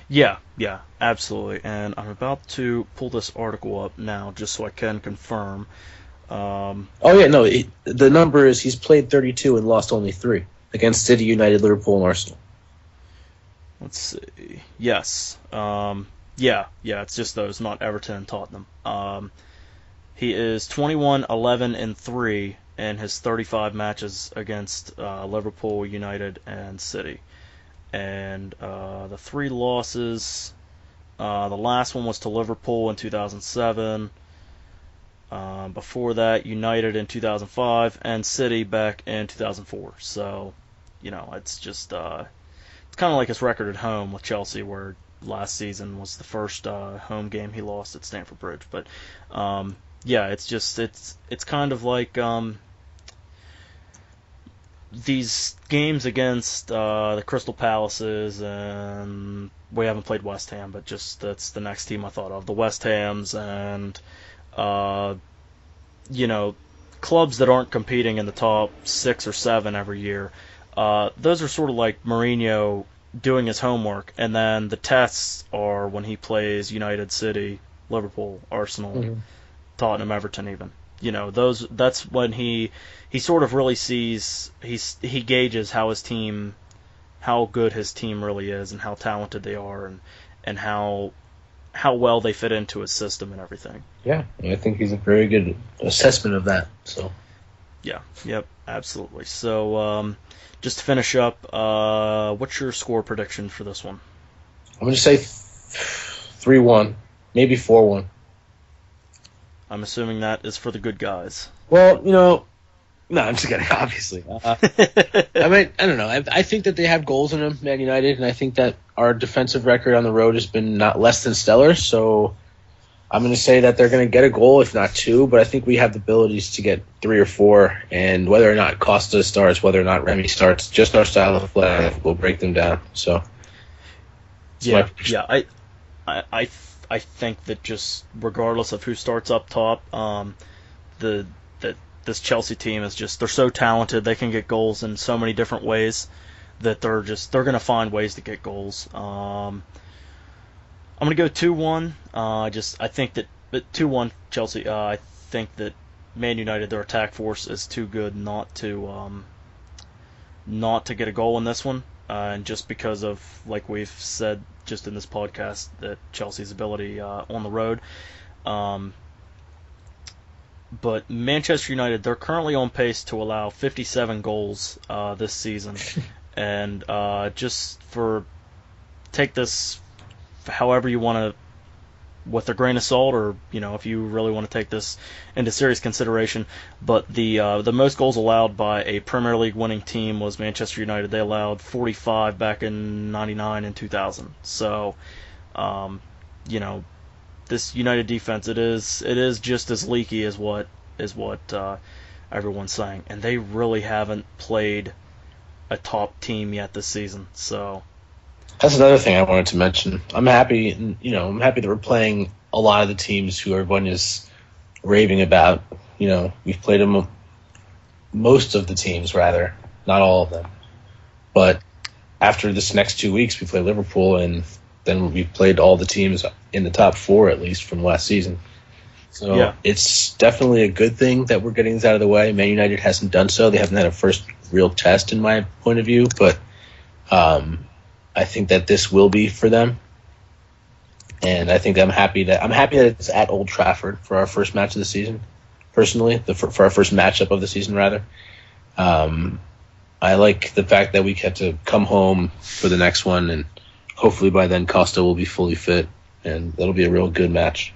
Yeah, absolutely. And I'm about to pull this article up now just so I can confirm. The number is he's played 32 and lost only 3 against City, United, Liverpool, and Arsenal. Let's see. Yes. It's just those, not Everton and Tottenham. He is 21, 11, and 3 in his 35 matches against Liverpool, United, and City. And the 3 losses, the last one was to Liverpool in 2007. Before that, United in 2005, and City back in 2004. So, it's just it's kind of like his record at home with Chelsea, where last season was the first home game he lost at Stamford Bridge. But it's kind of like these games against the Crystal Palaces, and we haven't played West Ham, but just that's the next team I thought of. The West Hams and clubs that aren't competing in the top 6 or 7 every year. Those are sort of like Mourinho doing his homework, and then the tests are when he plays United, City, Liverpool, Arsenal, Tottenham, Everton even. That's when he sort of really sees, he gauges how good his team really is, and how talented they are, and how well they fit into his system and everything. Yeah, I think he's a very good assessment of that. So. Yeah, yep, absolutely. So, just to finish up, what's your score prediction for this one? I'm going to say 3-1, maybe 4-1. I'm assuming that is for the good guys. Well, no, I'm just kidding, obviously. I don't know. I think that they have goals in them, Man United, and I think that our defensive record on the road has been not less than stellar, so I'm going to say that they're going to get a goal, if not two, but I think we have the abilities to get 3 or 4, and whether or not Costa starts, whether or not Remy starts, just our style of play will break them down. So, yeah, I think that just regardless of who starts up top, this Chelsea team is just, they're so talented, they can get goals in so many different ways that they're going to find ways to get goals. I'm going to go 2-1. I think that 2-1 Chelsea. I think that Man United, their attack force is too good not to get a goal in this one, and just because of, like we've said just in this podcast, that Chelsea's ability on the road. But Manchester United, they're currently on pace to allow 57 goals this season, and take this however you want to, with a grain of salt, or if you really want to take this into serious consideration. But the most goals allowed by a Premier League winning team was Manchester United. They allowed 45 back in '99 and 2000. So, this United defense, it is just as leaky as what everyone's saying, and they really haven't played a top team yet this season. So that's another thing I wanted to mention. I'm happy that we're playing a lot of the teams who everyone is raving about. We've played them, most of the teams rather, not all of them. But after this next 2 weeks, we play Liverpool, and then we played all the teams in the top 4 at least from last season. So yeah, it's definitely a good thing that we're getting this out of the way. Man United hasn't done so. They haven't had a first real test in my point of view, but I think that this will be for them. And I think I'm happy that it's at Old Trafford for our first match of the season. Personally, for our first matchup of the season, rather. I like the fact that we get to come home for the next one, and hopefully by then Costa will be fully fit, and that'll be a real good match.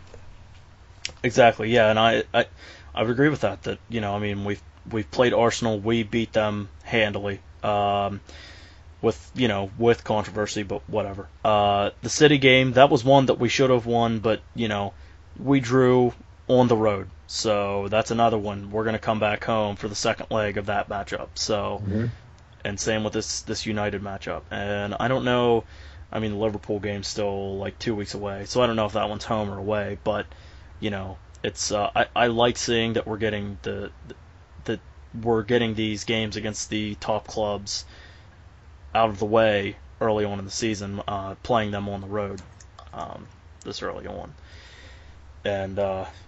Exactly, yeah, and I would agree with that. That we've played Arsenal, we beat them handily, with controversy, but whatever. The City game, that was one that we should have won, but we drew on the road, so that's another one. We're going to come back home for the second leg of that matchup. So, and same with this United matchup. And I don't know. The Liverpool game's still like 2 weeks away, so I don't know if that one's home or away. But it's I like seeing that we're getting we're getting these games against the top clubs out of the way early on in the season, playing them on the road this early on. And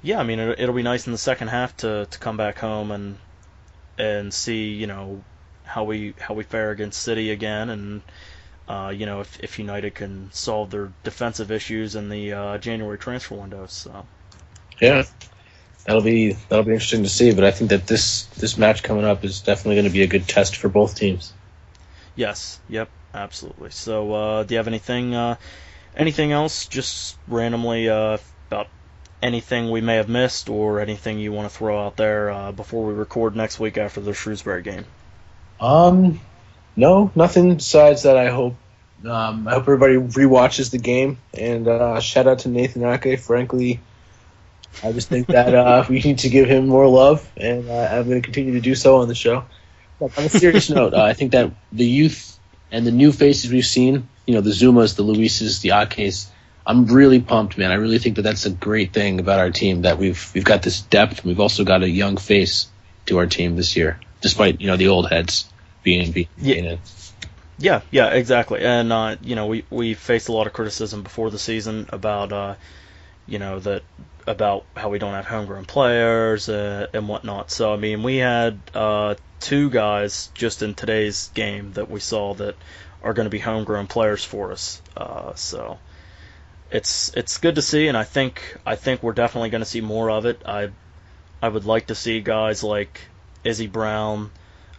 it'll be nice in the second half to come back home and see how we fare against City again, and if United can solve their defensive issues in the January transfer window. So yeah, that'll be interesting to see. But I think that this match coming up is definitely going to be a good test for both teams. Yes. Yep. Absolutely. So do you have anything else, just randomly about anything we may have missed, or anything you want to throw out there before we record next week after the Shrewsbury game? No, nothing besides that. I hope everybody rewatches the game, and shout out to Nathan Ake. Frankly, I just think that we need to give him more love, and I'm going to continue to do so on the show. But on a serious note, I think that the youth and the new faces we've seen, the Zumas, the Luises, the Akes, I'm really pumped, man. I really think that that's a great thing about our team, that we've got this depth, and we've also got a young face to our team this year, despite the old heads being in it. Yeah, exactly. And we faced a lot of criticism before the season about about how we don't have homegrown players and whatnot. So we had 2 guys just in today's game that we saw that are going to be homegrown players for us. So it's good to see, and I think we're definitely going to see more of it. I would like to see guys like Izzy Brown,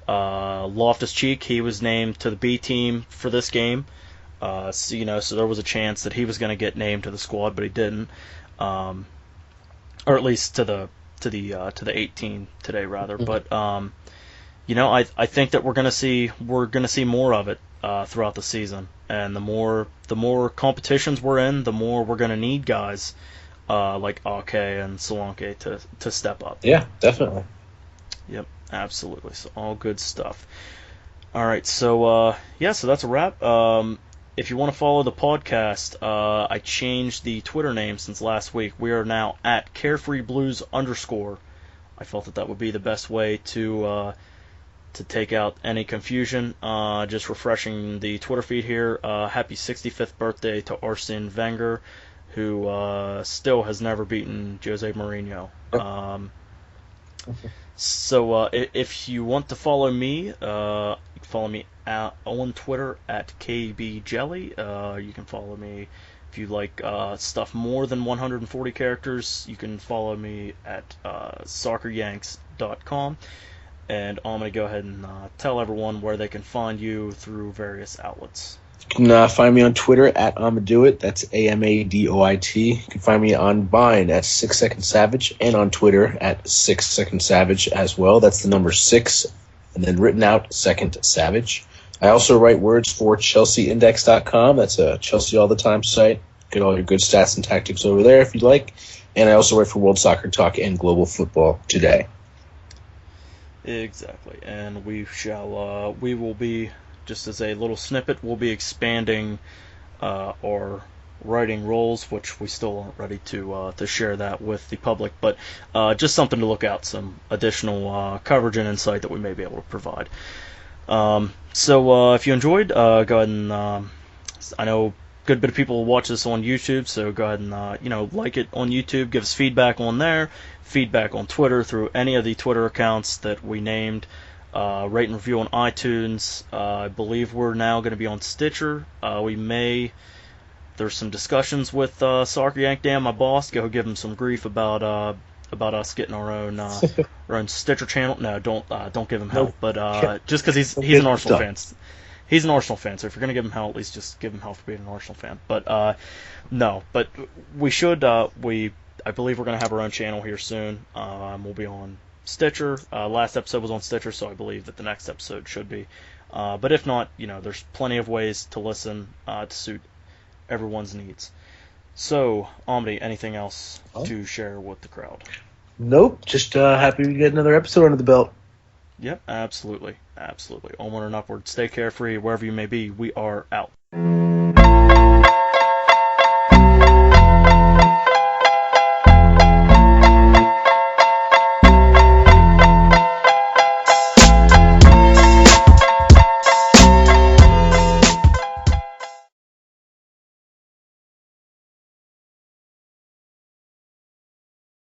Loftus-Cheek. He was named to the B team for this game, so there was a chance that he was going to get named to the squad, but he didn't, or at least to the 18 today rather. But I think that we're going to see more of it throughout the season, and the more competitions we're in, the more we're going to need guys like Ake and Solanke to step up. Yeah, definitely. Yep, absolutely. So all good stuff. All right, so so that's a wrap. If you want to follow the podcast, I changed the Twitter name since last week. We are now at Carefree Blues _. I felt that would be the best way to take out any confusion. Just refreshing the Twitter feed here. Happy 65th birthday to Arsene Wenger, who still has never beaten Jose Mourinho. So if you want to follow me, you can follow me on Twitter at KBJelly. You can follow me if you like stuff more than 140 characters. You can follow me at socceryanks.com. And I'm going to go ahead and tell everyone where they can find you through various outlets. You can find me on Twitter at Amadoit. That's Amadoit. You can find me on Vine at 6 Second Savage and on Twitter at 6 Second Savage as well. That's the number 6 and then written out Second Savage. I also write words for ChelseaIndex.com. That's a Chelsea All the Time site. Get all your good stats and tactics over there if you'd like. And I also write for World Soccer Talk and Global Football Today. Exactly, and we will be, just as a little snippet, we'll be expanding our writing roles, which we still aren't ready to share that with the public, but just something to look out, some additional coverage and insight that we may be able to provide. So if you enjoyed, go ahead and I know a good bit of people watch this on YouTube, so go ahead and like it on YouTube, give us feedback on there, feedback on Twitter through any of the Twitter accounts that we named, rate and review on iTunes. I believe we're now going to be on Stitcher. There's some discussions with Soccer Yank Dan, my boss. Go give him some grief about us getting our own Stitcher channel. No, don't give him hell. But just because he's an Arsenal fan. He's an Arsenal fan, so if you're going to give him hell, at least just give him hell for being an Arsenal fan. But no, but we should. I believe we're going to have our own channel here soon. We'll be on Stitcher. Last episode was on Stitcher, so I believe that the next episode should be. But if not, there's plenty of ways to listen to suit everyone's needs. So, Amadi, anything else to share with the crowd? Nope, just happy we get another episode under the belt. Yep, absolutely. Onward and upward. Stay carefree wherever you may be. We are out.